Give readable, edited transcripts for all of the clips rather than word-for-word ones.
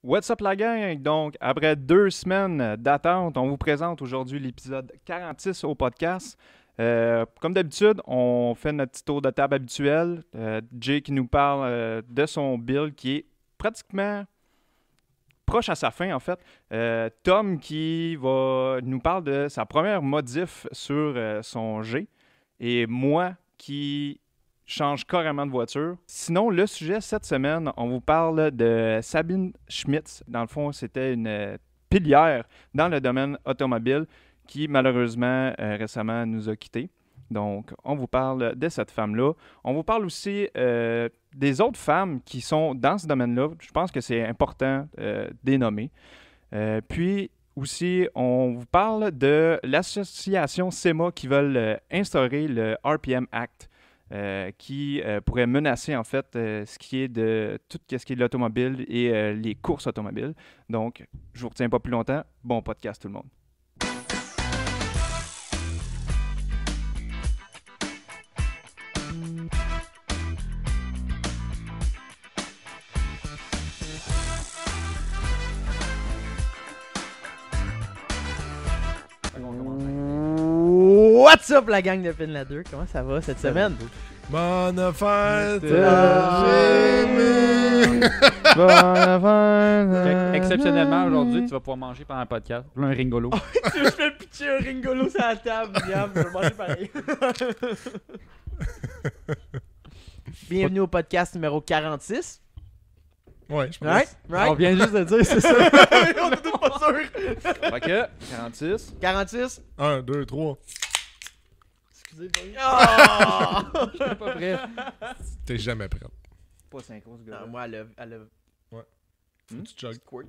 What's up la gang? Donc, après 2 semaines d'attente, on vous présente aujourd'hui l'épisode 46 au podcast. Comme d'habitude, on fait notre petit tour de table habituel. Jay qui nous parle de son build qui est pratiquement proche à sa fin en fait. Tom qui nous parle de sa première modif sur son G. Et moi qui change carrément de voiture. Sinon, le sujet cette semaine, on vous parle de Sabine Schmitz. Dans le fond, c'était une pilière dans le domaine automobile qui, malheureusement, récemment nous a quittés. Donc, on vous parle de cette femme-là. On vous parle aussi des autres femmes qui sont dans ce domaine-là. Je pense que c'est important de les nommer. Puis, aussi, on vous parle de l'association SEMA qui veulent instaurer le RPM Act. Qui pourrait menacer en fait ce qui est de tout ce qui est de l'automobile et les courses automobiles. Donc, je vous retiens pas plus longtemps. Bon podcast tout le monde. What's up la gang de Pin la 2? Comment ça va cette semaine? Bonne fête! Exceptionnellement, aujourd'hui, tu vas pouvoir manger pendant le podcast. Là, un ringolo. Je fais pitcher un ringolo sur la table, Miam, je vais manger pareil. Bienvenue au podcast numéro 46. Ouais, je pense. Right? On vient juste de dire, c'est ça. On est tous pas sûrs. OK, 46. 46. 1, 2, 3. Excusez le bruit. Oh! Je suis pas prêt. T'es jamais prête. Pas synchro ce gars-là. Moi, elle a Tu chug. squirt.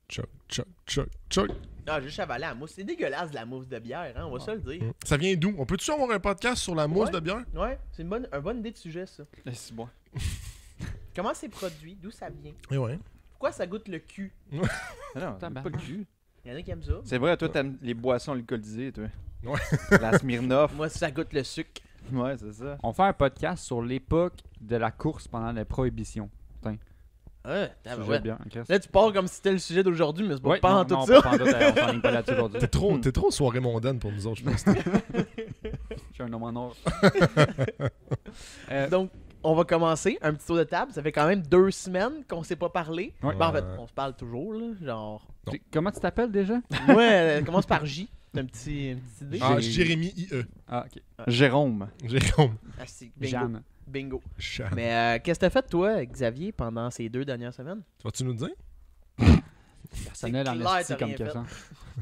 Chug, chug, chug, chug. Ah, j'ai juste avalé la mousse. C'est dégueulasse de la mousse de bière, hein, on va se le dire. Ça vient d'où? On peut-tu avoir un podcast sur la mousse Ouais. de bière? Ouais, c'est une bonne idée de sujet, ça. C'est bon. Comment c'est produit? D'où ça vient? Eh ouais. Pourquoi ça goûte le cul? Non, t'aimes pas le cul. Il y en a qui aiment ça. C'est vrai, toi, t'aimes les boissons alcoolisées, toi. Ouais. La Smirnoff. Moi, ça goûte le sucre. Ouais, c'est ça. On fait un podcast sur l'époque de la course pendant la prohibition. Ah, Sujet bien, Chris. là, tu parles comme si c'était le sujet d'aujourd'hui, mais c'est pas, Ouais, pas non, en tout non, ça. pas en tout, on s'enligne pas là-dessus aujourd'hui. T'es trop soirée mondaine pour nous autres, je pense. Je suis un homme en or. Donc, on va commencer un petit tour de table. Ça fait quand même 2 semaines qu'on s'est pas parlé. Ouais. Ben, en fait, on se parle toujours, là. Genre. Non. Comment tu t'appelles déjà? Ouais, commence par J. T'as une petite idée? Ah, Jérémy IE. Ah, ok. Jérôme. Jérôme. Ah, c'est bingo. Jeanne. Bingo. Chat. Mais qu'est-ce que t'as fait, toi, Xavier, pendant ces 2 dernières semaines? Vas-tu nous dire? Personnel en clair, esti t'as comme rien question.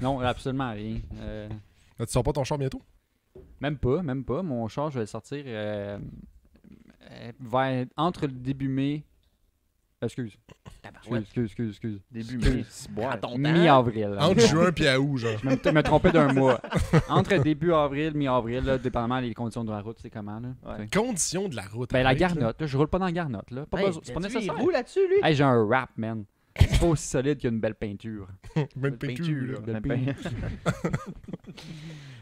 Non, absolument rien. Tu sors pas ton char bientôt? Même pas. Mon char, je vais le sortir entre le début mai. Excuse. Début Excuse. mai. C'est boire. À ton temps. Mi-avril. Entre juin et août, genre. Je me trompais d'un mois. Entre début avril, mi-avril, là, dépendamment des conditions de la route, c'est comment, là? Ouais. T'sais. Conditions de la route. Ben, la avec, là. garnotte, là, je roule pas dans la garnotte, là. Pas Hey, besoin, c'est pas t'as-tu nécessaire. les roues là-dessus, lui? Hey, j'ai un rap, man. C'est pas aussi solide qu'une belle peinture. Belle peinture, là. Belle Ben, peinture.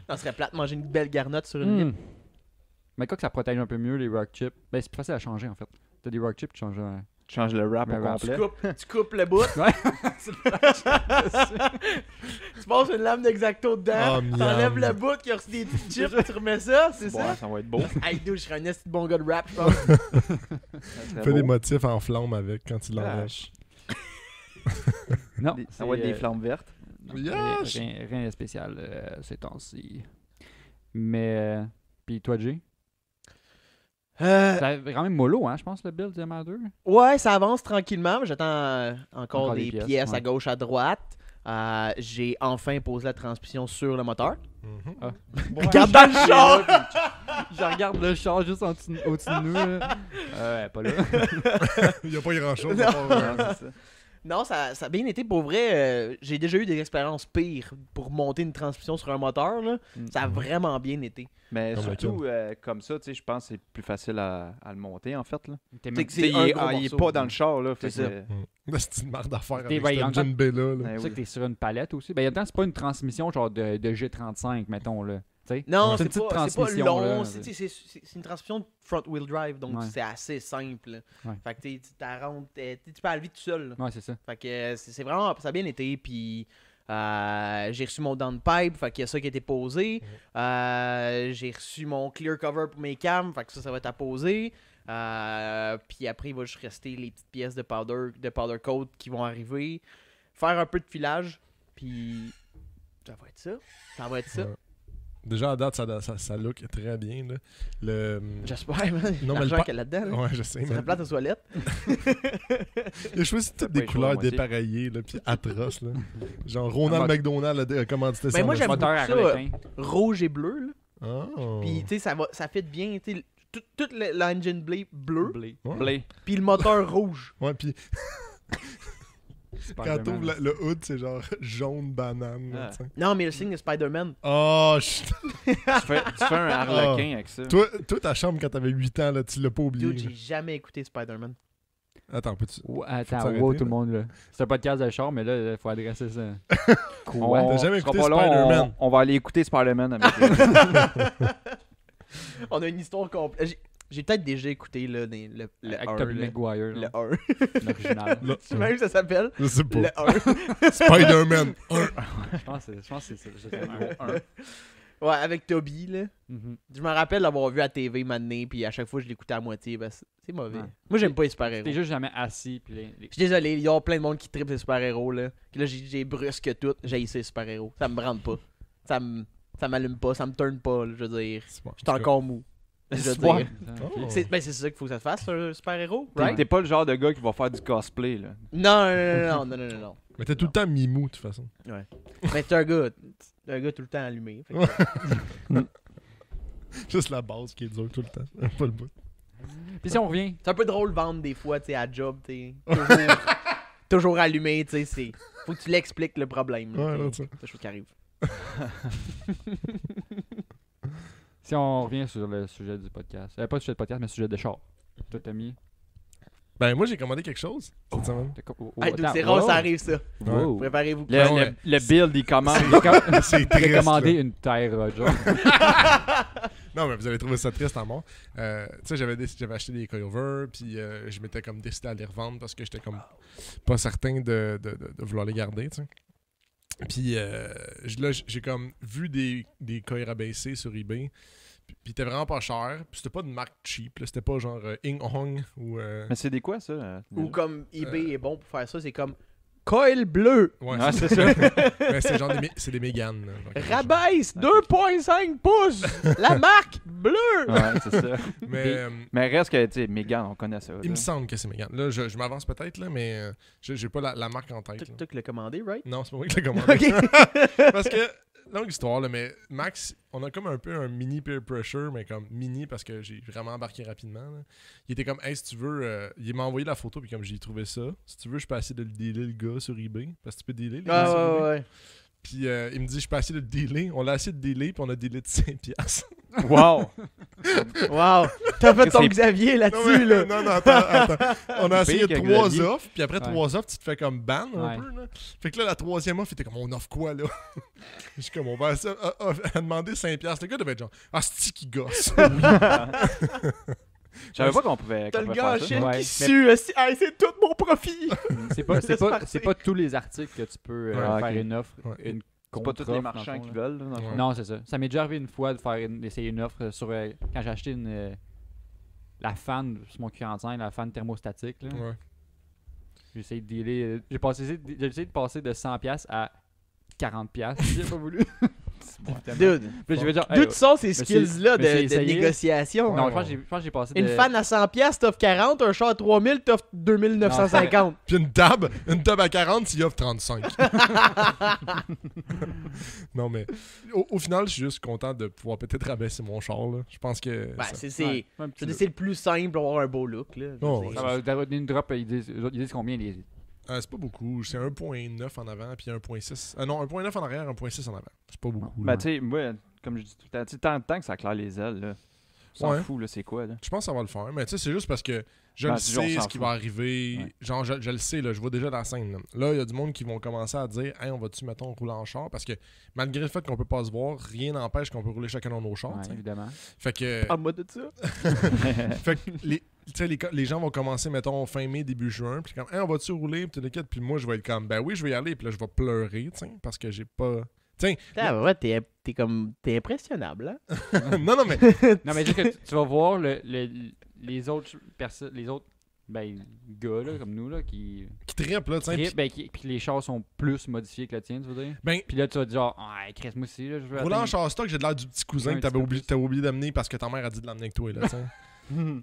Ça serait plate de manger une belle garnotte sur une lippe. Mais quoi que ça protège un peu mieux les rock chips. Ben, c'est plus facile à changer, en fait. T'as des rock chips qui changent. Tu changes le rap Le au rap. complet. Tu coupes le bout. Ouais. Tu passes une lame d'exacto dedans. Oh, miam. T'enlèves le bout qui a reçu des petites chips. Tu remets ça, c'est Ouais, ça? ça va être beau. Hey, dude, je serais un esti de bon gars de rap, je pense. Ça serait Fais des beau. motifs en flamme avec quand tu l'enlèves. Flash. Non. Ça va être des flammes vertes. Yash! Rien de spécial ces temps-ci. Mais. Puis toi, Jay? C'est quand même mollo, hein, je pense, le build du MR2. Ouais, ça avance tranquillement. J'attends encore Encore des des pièces, pièces, à ouais. gauche, à droite. J'ai enfin posé la transmission sur le moteur. Mhm. Regarde dans le char! Je regarde le char juste au-dessus de nous. Là. Ouais, pas là. Il y a pas grand-chose. Non. à part, Ouais, c'est ça. Non, ça a bien été pour vrai. J'ai déjà eu des expériences pires pour monter une transmission sur un moteur. Là. Ça a vraiment bien été. Mais Comme surtout, comme ça, tu sais, je pense que c'est plus facile à le monter, en fait. Là. T'es C'est même- que Tu sais, c'est un il gros est morceau. pas dans le char, là. Fait C'est que, ça. Là, c'est une marre d'affaires T'es avec ouais, cette en John B là. ben C'est ça oui. que t'es sur une palette aussi. Ben, en même temps, c'est pas une transmission genre de G35, mettons. Là. sais. Non, C'est une c'est petite pas transmission, long. là. C'est une transmission de front-wheel drive, donc Ouais. c'est assez simple. Ouais. Fait que tu peux aller vite tout seul. Là. Ouais, c'est ça. Fait que c'est vraiment... Ça a bien été, puis... j'ai reçu mon downpipe, fait qu'il y a ça qui a été posé. J'ai reçu mon clear cover pour mes cams, fait que ça va être à poser. Puis après, il va juste rester les petites pièces de powder coat qui vont arriver. Faire un peu de filage, puis ça va être ça. Ça va être ça. Ouais. Déjà, à date, ça look très bien. Là. J'espère, man. Non, mais L'argent le qu'il y a là-dedans. Là. Ouais, je sais. Ça fait plate aux toilettes. Il a choisi toutes pas des les couleurs choix à moitié. dépareillées, là, puis atroces. Là. Genre, Ronald McDonald a commandité ça. Ben moi, là. j'aime Moteur à beaucoup ça. harlequin. Rouge et bleu, là. Oh. Puis, tu sais, ça fait bien, tu sais, toute l'engine bleu, Blé. Ouais. Blé. puis le moteur rouge. Ouais, puis quand Spider-Man. t'ouvres le hood, c'est genre jaune banane. Là, Ah. tu sais. Non, mais le signe de Spider-Man. Oh, Tu fais un harlequin avec ça. toi, ta chambre quand t'avais 8 ans, là, tu l'as pas oublié. Dude, là. j'ai jamais écouté Spider-Man. Attends, peux-tu. Ouais, Faut attends, t'arrêter, wow, là. tout le monde, là. C'est un podcast de char, mais là, il faut adresser ça. On, T'as jamais sera écouté pas long, Spider-Man? on va aller écouter Spider-Man avec On a une histoire complète. J'ai peut-être déjà écouté là, le Avec 1. Tobey là. Maguire, Le là, 1. l'original. Là, C'est même que ça s'appelle. je sais pas. Le 1. Spider-Man 1. Je pense que c'est ça. Je sais pas. Ouais, avec Toby, là. Mhm. Je me rappelle l'avoir vu à TV maintenant, puis à chaque fois je l'écoutais à moitié. Ben, c'est mauvais. Ouais. Moi, j'aime pas les T'es super-héros. juste jamais assis. Puis Je suis désolé, il y a plein de monde qui tripe les super-héros, là. Puis là, j'ai brusque tout. J'ai ces super-héros. Ça me brande pas. Ça m'allume pas. Ça me turn pas, là, je veux dire. C'est bon. J'étais encore mou. Je veux C'est bon. dire. Oh. C'est ça qu'il faut que ça se fasse, un super-héros, T'es right? t'es pas le genre de gars qui va faire du cosplay, là. Non. Mais t'es tout le temps mimou, de toute façon. Mais t'es un gars tout le temps allumé. Fait que- Juste la base qui est dure tout le temps. Pas le bout. Puis si on revient, C'est un peu drôle vendre des fois, tu sais, à job, tu sais. Toujours allumé, tu sais. Faut que tu l'expliques le problème. là, Ouais, tu là, sais. ça. C'est des choses qui arrivent. si on revient sur le sujet du podcast. Pas le sujet de podcast, mais le sujet de char. Toi, t'as mis. Ben, moi, j'ai commandé quelque chose cette semaine. Hey, dude, c'est rare, ça arrive, ça. Wow. Préparez-vous. Le, Ouais. le build, il commence. C'est J'ai triste. commandé là. une taille Roger. Non, mais vous avez trouvé ça triste en mort. Tu sais, j'avais acheté des coilovers, puis je m'étais comme décidé à les revendre parce que j'étais comme pas certain de vouloir les garder, tu sais. Puis là, j'ai comme vu des coils rabaissés sur eBay, puis ils étaient vraiment pas chers, puis c'était pas de marque cheap, là, c'était pas genre Ing Hong ou... Mais c'est des quoi, ça? Ou comme eBay est bon pour faire ça, c'est comme coil bleu, Ouais, Ah, c'est c'est ça. mais c'est genre c'est des Mégane. là. Donc, rabaisse 2.5 pouces, la marque bleu. Ouais, c'est ça. Mais Mais reste que, tu sais, Megan, on connaît ça. il là. me semble que c'est Mégane. Là, je m'avance peut-être, là, mais j'ai pas la marque en tête. là. Toi qui l'as commandé, right? Non, c'est pas moi qui l'ai commandé. Ok. Parce que, longue histoire, là, mais Max, on a comme un peu un mini peer pressure, mais comme mini parce que j'ai vraiment embarqué rapidement. Là. Il était comme, hey, si tu veux, il m'a envoyé la photo, puis comme j'ai trouvé ça, si tu veux, je peux essayer de le dealer le gars sur eBay. Parce que tu peux dealer les gars sur eBay. Ouais. Puis il me dit, je peux essayer de le dealer. On l'a essayé de dealer, puis on a dealé de 5$. Wow! Wow. T'as fait ton C'est- Xavier Non, là-dessus, mais- là. non, attends. On a essayé Pire que 3 Xavier. offres, puis après Ouais. 3 offres, tu te fais comme ban un Ouais. peu. Là. Fait que là, la troisième offre, il était comme, on offre quoi, là? Je suis comme, on va essayer à demander 5$. Le gars devait être genre, ah, c'est qui gosse. Je savais pas qu'on pouvait, T'as qu'on le pouvait gars en faire ça. Chine Ouais, qui mais- sue. Hey, c'est tout mon profit. C'est pas, Laisse partir. c'est pas tous les articles que tu peux Ouais, faire ok. une offre. Ouais. Une C'est pas tous les contre-offre, marchands dans le qui fond, là. veulent. Là, dans le fond. Ouais. Non, c'est ça. Ça m'est déjà arrivé une fois de faire d'essayer une offre sur quand j'ai acheté la fan sur mon Q45, la fan thermostatique. Là. Ouais. J'ai essayé de dealer. J'ai essayé de passer de 100$ à 40$. J'ai pas voulu. Dude. Puis j'ai fait genre, D'où tu sors ces c'est- skills-là mais c'est de essayé. négociation? non, Ouais, je pense que j'ai passé Une de... fan à 100$, t'offres 40, un char à 3000, t'offres 2950. Puis une table à 40, tu y offres 35. Non, mais au final, je suis juste content de pouvoir peut-être rabaisser mon char. Là. Je pense que. Ben, ça- c'est Ouais, un je petit veux dire, peu. c'est le plus simple pour avoir un beau look. Là. Je veux Oh, dire. ouais. Ça va d'avoir une drop, ils disent combien les... c'est pas beaucoup. C'est 1.9 en avant, puis 1.6. Non, 1.9 en arrière, 1.6 en avant. C'est pas beaucoup. Ben, là. tu sais, moi, comme je dis tout le temps, tu sais, tant que ça claire les ailes, là. s'en Ouais. fout, là, c'est quoi, là. Je pense que ça va le faire. Mais tu sais, c'est juste parce que je Ben, le c'est genre, on sais s'en ce qui fout. va arriver. Ouais. Genre, je le sais, là, je vois déjà la scène. Là, il y a du monde qui vont commencer à dire Hey, on va-tu, mettons, rouler en char? Parce que malgré le fait qu'on peut pas se voir, rien n'empêche qu'on peut rouler chacun dans nos chars. Ouais, tu sais. évidemment. Fait que, En mode de ça. fait que tu sais, les gens vont commencer, mettons, fin mai, début juin. Puis comme, Hey, on va-tu rouler? Puis t'inquiète. Puis moi, je vais être comme, ben oui, je vais y aller. Puis là, je vais pleurer, tu sais, parce que j'ai pas. Tiens, Ouais, t'es impressionnable, hein? non, mais. Non, mais juste que tu vas voir les autres personnes, les autres gars là, comme nous là, qui Qui trippe, là, tu sais. trippent, puis les chars sont plus modifiés que le tien, tu veux dire. Ben, Puis là, tu vas te dire, ah, Chris, moi aussi, là, je veux rouler en atteindre- char stock, j'ai de l'air du petit cousin Ouais, que un petit peu t'avais oublié d'amener parce que ta mère a dit de l'amener avec toi, là, tu sais.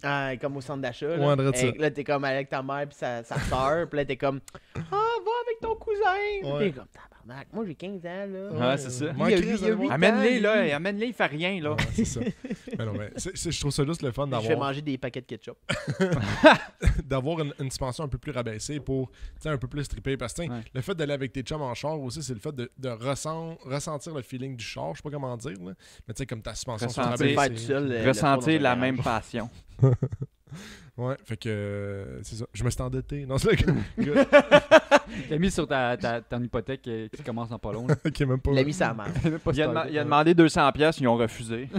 Ah, comme au centre d'achat. Ouais, Là. drôle de ça. Là, t'es comme avec ta mère pis sa soeur. Pis là, t'es comme va avec ton cousin. Ouais. T'es comme tabarnak. Moi, j'ai 15 ans, là. Ouais, c'est ça. Moi, Il y a Chris, huit- il y a allez voir. huit- Amène-les, là. lui. Amène-les, il fait rien, là. Ouais, c'est ça. Mais non, mais je trouve ça juste le fun Je fais d'avoir manger des paquets de ketchup. d'avoir une suspension un peu plus rabaissée pour un peu plus triper. Parce que Ouais. le fait d'aller avec tes chums en char aussi, c'est le fait de ressentir le feeling du char. Je sais pas comment dire, là. Mais tu sais, comme ta suspension sur Ressentir. Tu peux le faire tout rabaissée. seul. le Ressentir tour dans la un même garage. passion. Ouais, fait que c'est ça. Je me suis endetté. Non, c'est là T'as mis sur ton hypothèque qui commence dans pas long. Là. qui est même pas. Il l'a mis sa marge. T'as même pas Il a, starté. il a demandé 200$, ils ont refusé.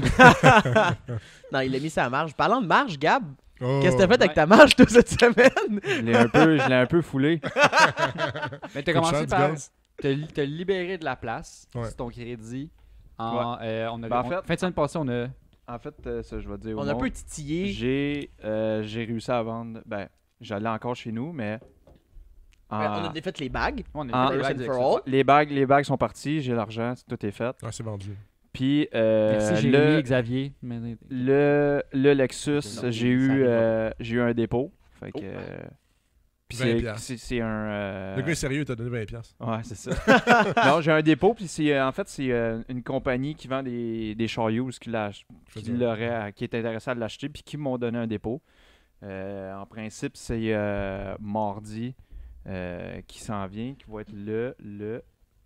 Non, il l'a mis sa marge. Parlant de marge, Gab, Oh. qu'est-ce que t'as fait avec Ouais. ta marge toute cette semaine? Je l'ai un peu foulé. Mais t'as Coûte commencé cher, du par gaz. te libérer de la place Ouais. sur ton crédit. On a, Ben, en fait- fin de semaine passée, on a. En fait, ça, je vais dire au On a un monde. peu titillé. J'ai réussi à vendre. Ben, j'allais encore chez nous, mais. On a défait les bagues. On a Ah, fait des First blagues and avec for ça. all. les bagues sont parties, j'ai l'argent, tout est fait. Ouais, c'est vendu. Puis Merci Jérémy, Xavier. le Lexus, Ok, j'ai eu, ça j'ai eu un dépôt. Fait que. Oh. Puis 20$. c'est un. Le gars est sérieux, il t'a donné 20$. Ouais, c'est ça. Non, j'ai un dépôt, puis en fait, c'est une compagnie qui vend des chars used qui est intéressée à l'acheter, puis qui m'ont donné un dépôt. En principe, c'est mardi qui s'en vient, qui va être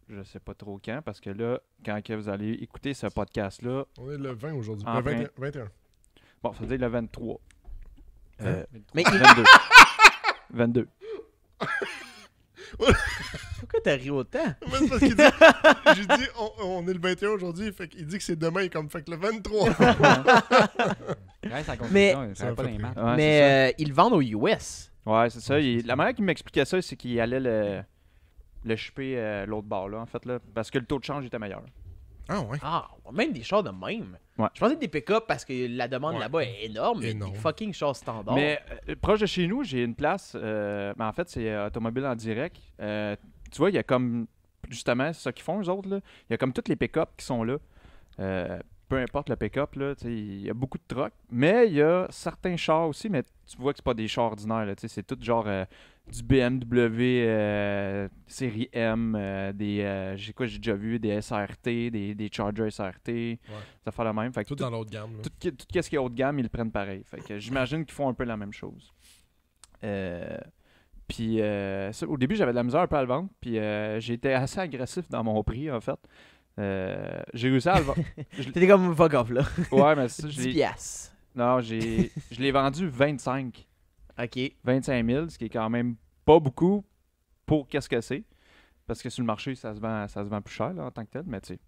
je sais pas trop quand, parce que là, quand que vous allez écouter ce podcast-là, On est le 20 aujourd'hui. En Le 21. bon, ça veut dire le 23. Mais 22. 22. pourquoi t'as ri autant? Mais c'est parce qu'il dit, j'ai dit, on est le 21 aujourd'hui, fait qu'il dit que c'est demain, comme fait que le 23. Reste à Mais- construction, ça va pas dans les maths. Ouais, c'est Mais ils le vendent aux US. ça. Ouais, c'est ça. La manière qu'il m'expliquait ça, c'est qu'il allait le shipper l'autre bord, là, en fait, là, parce que le taux de change était meilleur. Ah ouais. Ah, même des chars de même. Ouais. Je pensais des pick-up parce que la demande Ouais. là-bas est énorme, mais Énorme. des fucking chars standards. Mais proche de chez nous, j'ai une place, mais en fait, c'est Automobile en direct. Tu vois, il y a comme, justement, c'est ça qu'ils font, eux autres, là. Il y a comme toutes les pick-up qui sont là. Peu importe le pick-up, là, tu sais, il y a beaucoup de trucks. Mais il y a certains chars aussi, mais tu vois que c'est pas des chars ordinaires, là, tu sais, c'est tout genre du BMW série M, j'ai déjà vu des SRT, des Charger SRT, ça fait la même. Fait que Tout dans l'autre gamme. là. tout ce qui est haut de gamme, ils le prennent pareil. Fait que j'imagine qu'ils font un peu la même chose. Puis au début, j'avais de la misère un peu à le vendre. Puis j'ai été assez agressif dans mon prix, en fait. J'ai réussi à le vendre. T'étais comme fuck off, là. Ouais, mais ça, 10 piastres. non, je l'ai vendu 25 OK. 000, ce qui est quand même pas beaucoup pour qu'est-ce que c'est. Parce que sur le marché, ça se vend plus cher là, en tant que tel. Mais tu sais,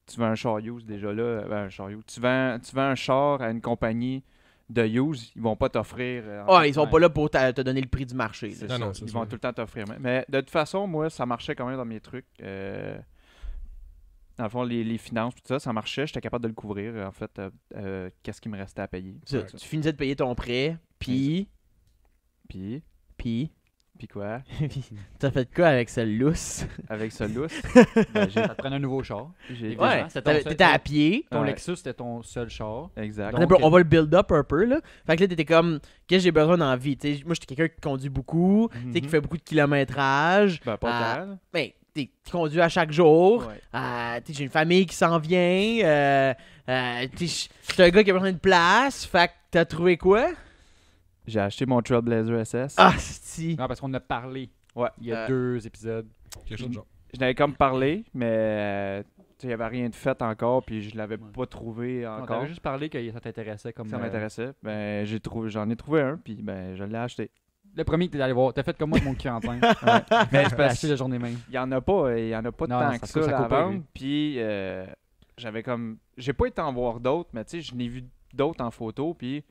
tu vends un char used déjà là. Un char used. Tu vends un char à une compagnie de use, ils vont pas t'offrir. Ah, ils sont pas là pour te donner le prix du marché. là. C'est Non, ça, non, c'est ils ça. vont tout le temps t'offrir. Mais de toute façon, moi, ça marchait quand même dans mes trucs. Dans le fond, les finances, tout ça, ça marchait. J'étais capable de le couvrir, en fait. Qu'est-ce qui me restait à payer. Ça, Ouais. tu finissais de payer ton prêt, puis Puis quoi? t'as fait quoi avec ce lousse? Avec ce lousse, Ça te prend un nouveau char. j'ai... Ouais. Ouais, c'était ton seul- t'étais à pied. Ton Ouais. Lexus, c'était ton seul char. Exact. Donc, On va le build up un peu, là. Fait que là, t'étais comme, qu'est-ce que j'ai besoin dans la vie? T'sais, moi, j'étais quelqu'un qui conduit beaucoup, tu sais, qui Mhm. fait beaucoup de kilométrage. Ben, pas tant. Ben, tu conduis à chaque jour. Ouais. J'ai une famille qui s'en vient. J'étais un gars qui a besoin de place. Fait que t'as trouvé quoi? J'ai acheté mon Trailblazer SS. Ah, si. Non, parce qu'on en a parlé Ouais. il y a Euh, 2 épisodes. Quelque chose de genre. Je n'avais comme parlé, mais tu il n'y avait rien de fait encore, puis je l'avais pas trouvé On encore. t'avait juste parlé que ça t'intéressait comme. Ça m'intéressait. Ben, j'en ai trouvé un, puis ben, je l'ai acheté. Le premier que t'es allé voir, t'as fait comme moi de mon Quentin. Mais Je l'ai acheté la journée même. Il y en a pas Non, tant ça que coûte- ça ça là, coûte à pas, vendre. lui. Puis j'avais comme, j'ai pas été en voir d'autres, mais tu sais, je n'ai vu d'autres en photo. Puis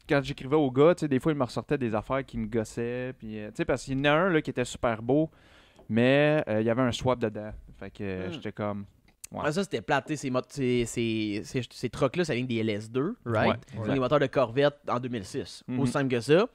quand j'écrivais au gars, tu sais, des fois il me ressortait des affaires qui me gossaient. Puis tu sais, parce qu'il y en a un là qui était super beau, mais il y avait un swap dedans. Fait que j'étais comme, ouais. Ah, ça, c'était plate. Tu sais, ces trucks-là, ça vient des LS2, right? Ouais, C'est exact. des moteurs de Corvette en 2006. Mhm. Aussi simple que ça.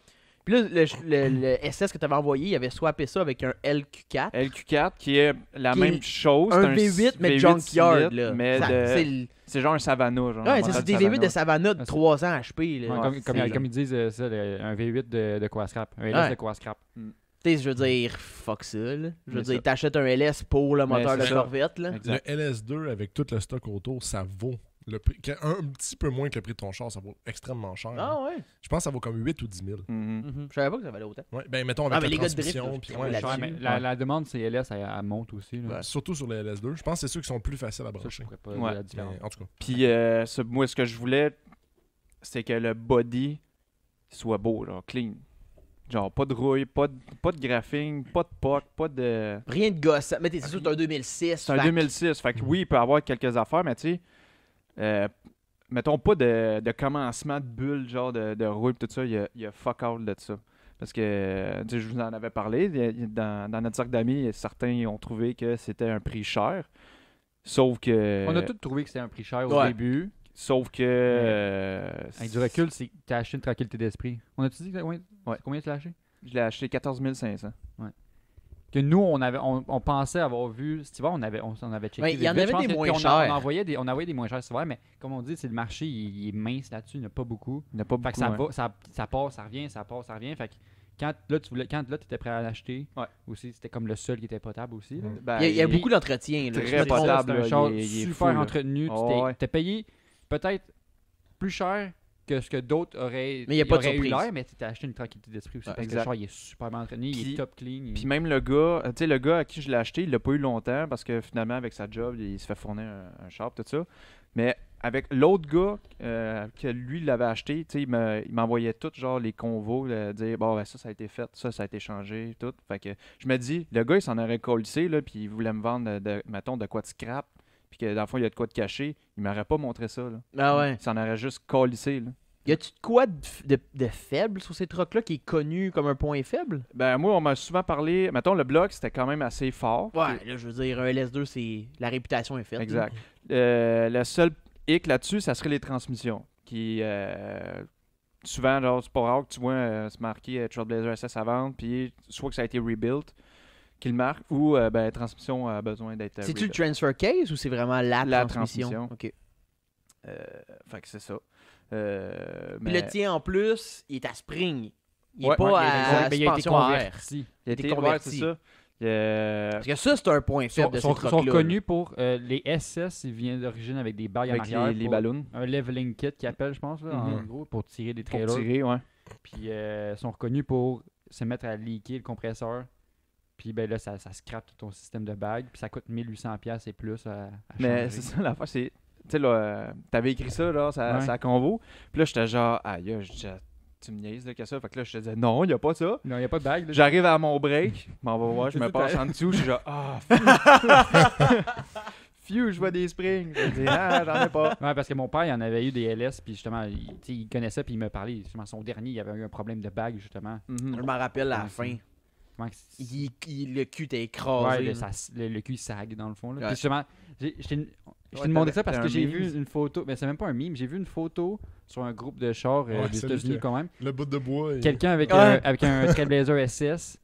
Puis là, le SS que tu avais envoyé, il avait swappé ça avec un LQ4. LQ4 qui est la Qui même est chose. Un c'est V8, mais V8 junkyard, litres, là. Mais C'est c'est genre un Savannah. Genre, ouais, un c'est modèle des V8 de Savannah. Savannah de Ah, c'est- 300 HP. Là. Ouais, Ouais, comme ils disent, ça, un V8 de quoi scrap. Un LS Ouais. de quoi scrap. Tu sais, je veux dire, fuck ça. Là. Je veux Mais dire, ça. t'achètes un LS pour le moteur c'est de ça. Corvette. Là. Exact. Le LS2 avec tout le stock autour, ça vaut le prix. Un petit peu moins que le prix de ton char, ça vaut extrêmement cher. Ah ouais. Je pense que ça vaut comme 8 ou 10 000. Mhm. Je savais pas que ça valait autant. Ouais, ben mettons Ah, avec mais la les gars de drift, transmission. là, puis ils ouais, ont Ouais, là-dessus. mais la demande CLS, elle monte aussi. Là. Ouais. surtout sur les LS2. Je pense que c'est ceux qui sont le plus faciles à Ça, je brancher. pourrais pas Ouais. la différence. Mais en tout cas. Puis moi, ce que je voulais, c'est que le body soit beau, genre clean. Genre, pas de rouille, pas de graphing, pas de POC, pas de... Rien de gosse. Mais c'est sûr, c'est un 2006. C'est un fait que- 2006, fait que oui, il peut avoir quelques affaires, mais tu sais, mettons pas de commencement de bulle, genre de rouille pis tout ça, il y a fuck out de ça. Parce que, tu sais, je vous en avais parlé, dans notre cercle d'amis, certains ont trouvé que c'était un prix cher, sauf que... On a tous trouvé que c'était un prix cher au Ouais. début. Sauf que... Avec du recul, c'est t'as acheté une tranquillité d'esprit. On a-tu dit combien tu l'as acheté? Je l'ai acheté 14 500. Que nous, on pensait avoir vu cet hiver, on avait checké. Ouais, il y vite en vite. avait Je pense des que- moins puis on chers. envoyait des moins chers cet hiver, mais comme on dit, c'est le marché, il est mince là-dessus, il n'y en a pas beaucoup. Il n'y en a pas Fait beaucoup, que ça ouais. va, ça part, ça revient, ça part, ça revient. Fait que quand là, tu étais prêt à l'acheter, Ouais. aussi, c'était comme le seul qui était potable aussi. là. Ben, Il y a beaucoup d'entretien. là. très Je me trompe. potable. C'est un là, char il est super fou, là. entretenu. Oh, Tu ouais. t'es payé peut-être plus cher que ce que d'autres auraient, Mais il y a pas de auraient eu surprise. l'air, mais tu t'as acheté une tranquillité d'esprit aussi Ouais, parce que exact. le char il est super bien entretenu, il Puis- est top clean. Puis même le gars, tu sais, le gars à qui je l'ai acheté, il l'a pas eu longtemps parce que finalement, avec sa job, il se fait fournir un char, tout ça. Mais avec l'autre gars que lui l'avait acheté, tu sais, il m'envoyait tout, genre, les convos, dire, bon, ben, ça a été fait, ça a été changé, tout. Fait que je me dis, le gars, il s'en aurait collissé, là, puis il voulait me vendre, mettons, de quoi de scrap, puis que dans le fond, il y a de quoi de caché. Il m'aurait pas montré ça, là. Ah ouais. Il s'en aurait juste collissé, là. Y a-tu de quoi de faible sur ces trucks-là qui est connu comme un point faible? Ben, moi, on m'a souvent parlé, mettons, le bloc, c'était quand même assez fort. Ouais, là, je veux dire, un LS2, c'est la réputation est faite. Exact. Le seul hic là-dessus, ça serait les transmissions. Qui, souvent, genre, c'est pas rare que tu vois se marquer Trailblazer SS à vendre, puis soit que ça a été rebuilt, qu'il marque, ou ben, la transmission a besoin d'être C'est-tu le rebuilt. transfer case ou c'est vraiment la transmission? transmission. OK. Fait que c'est ça. Puis le tien, en plus, il est à spring. Il est Ouais, pas ouais, à mais il a été suspension à air. converti. il a été été converti. ouais, c'est ça. Parce que ça, c'est un point Ils faible de ces sont trucks-là. connus pour les SS, ils viennent d'origine avec des bagues en Avec arrière. les pour ballons Un leveling kit qu'ils appellent, je pense, là, en Mhm. gros, pour tirer des pour trailers. tirer, ouais. Puis ils sont reconnus pour se mettre à leaker le compresseur. Puis ben là, ça scrape tout ton système de bagues. Puis ça coûte 1800$ et plus à Mais changer. c'est ça l'affaire, c'est. Tu sais, là, t'avais écrit ça, là, ça Ouais. convo. Puis là, j'étais genre, aïe, je disais, tu me niaises, là, que ça. Fait que là, je te disais, non, il a pas ça. Non, il n'y a pas de bague. là. J'arrive à mon break, m'en va voir, je me C'est passe tout. en dessous, je suis genre, ah, phew, je vois des springs. Je dis, ah, j'en ai pas. Ouais, parce que mon père, il en avait eu des LS, puis justement, il connaissait, puis il me parlait. Justement, son dernier, il avait eu un problème de bague, justement. Mhm. Je m'en rappelle à la Ouais, fin. Comment que Le cul était Ouais, écrasé. le, là. le cul sag dans le fond. Là. Ouais. Puis justement, je t'ai Ouais, demandé ça parce t'as que un j'ai meme. vu une photo, mais c'est même pas un meme, j'ai vu une photo sur un groupe de chars Ouais, des celui États-Unis que- quand même. Le bout de bois. Quelqu'un avec, Ouais. avec un Trailblazer SS.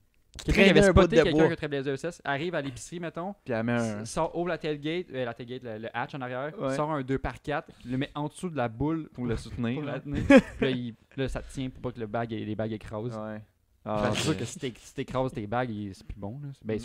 Quelqu'un qui traînait avait un bout spoté de quelqu'un bois. avec un Trailblazer SS, arrive à l'épicerie, mettons, Puis elle met un. sort, ouvre la tailgate, le hatch en arrière, Ouais. sort un 2x4, le met en dessous de la boule Pour le soutenir. pour là. la tenir. Puis là, ça tient pour pas que les bagues écrasent. Ouais. Parce Ah, que c'est sûr que si t'écrases tes bagues, c'est plus bon. Là. Ben,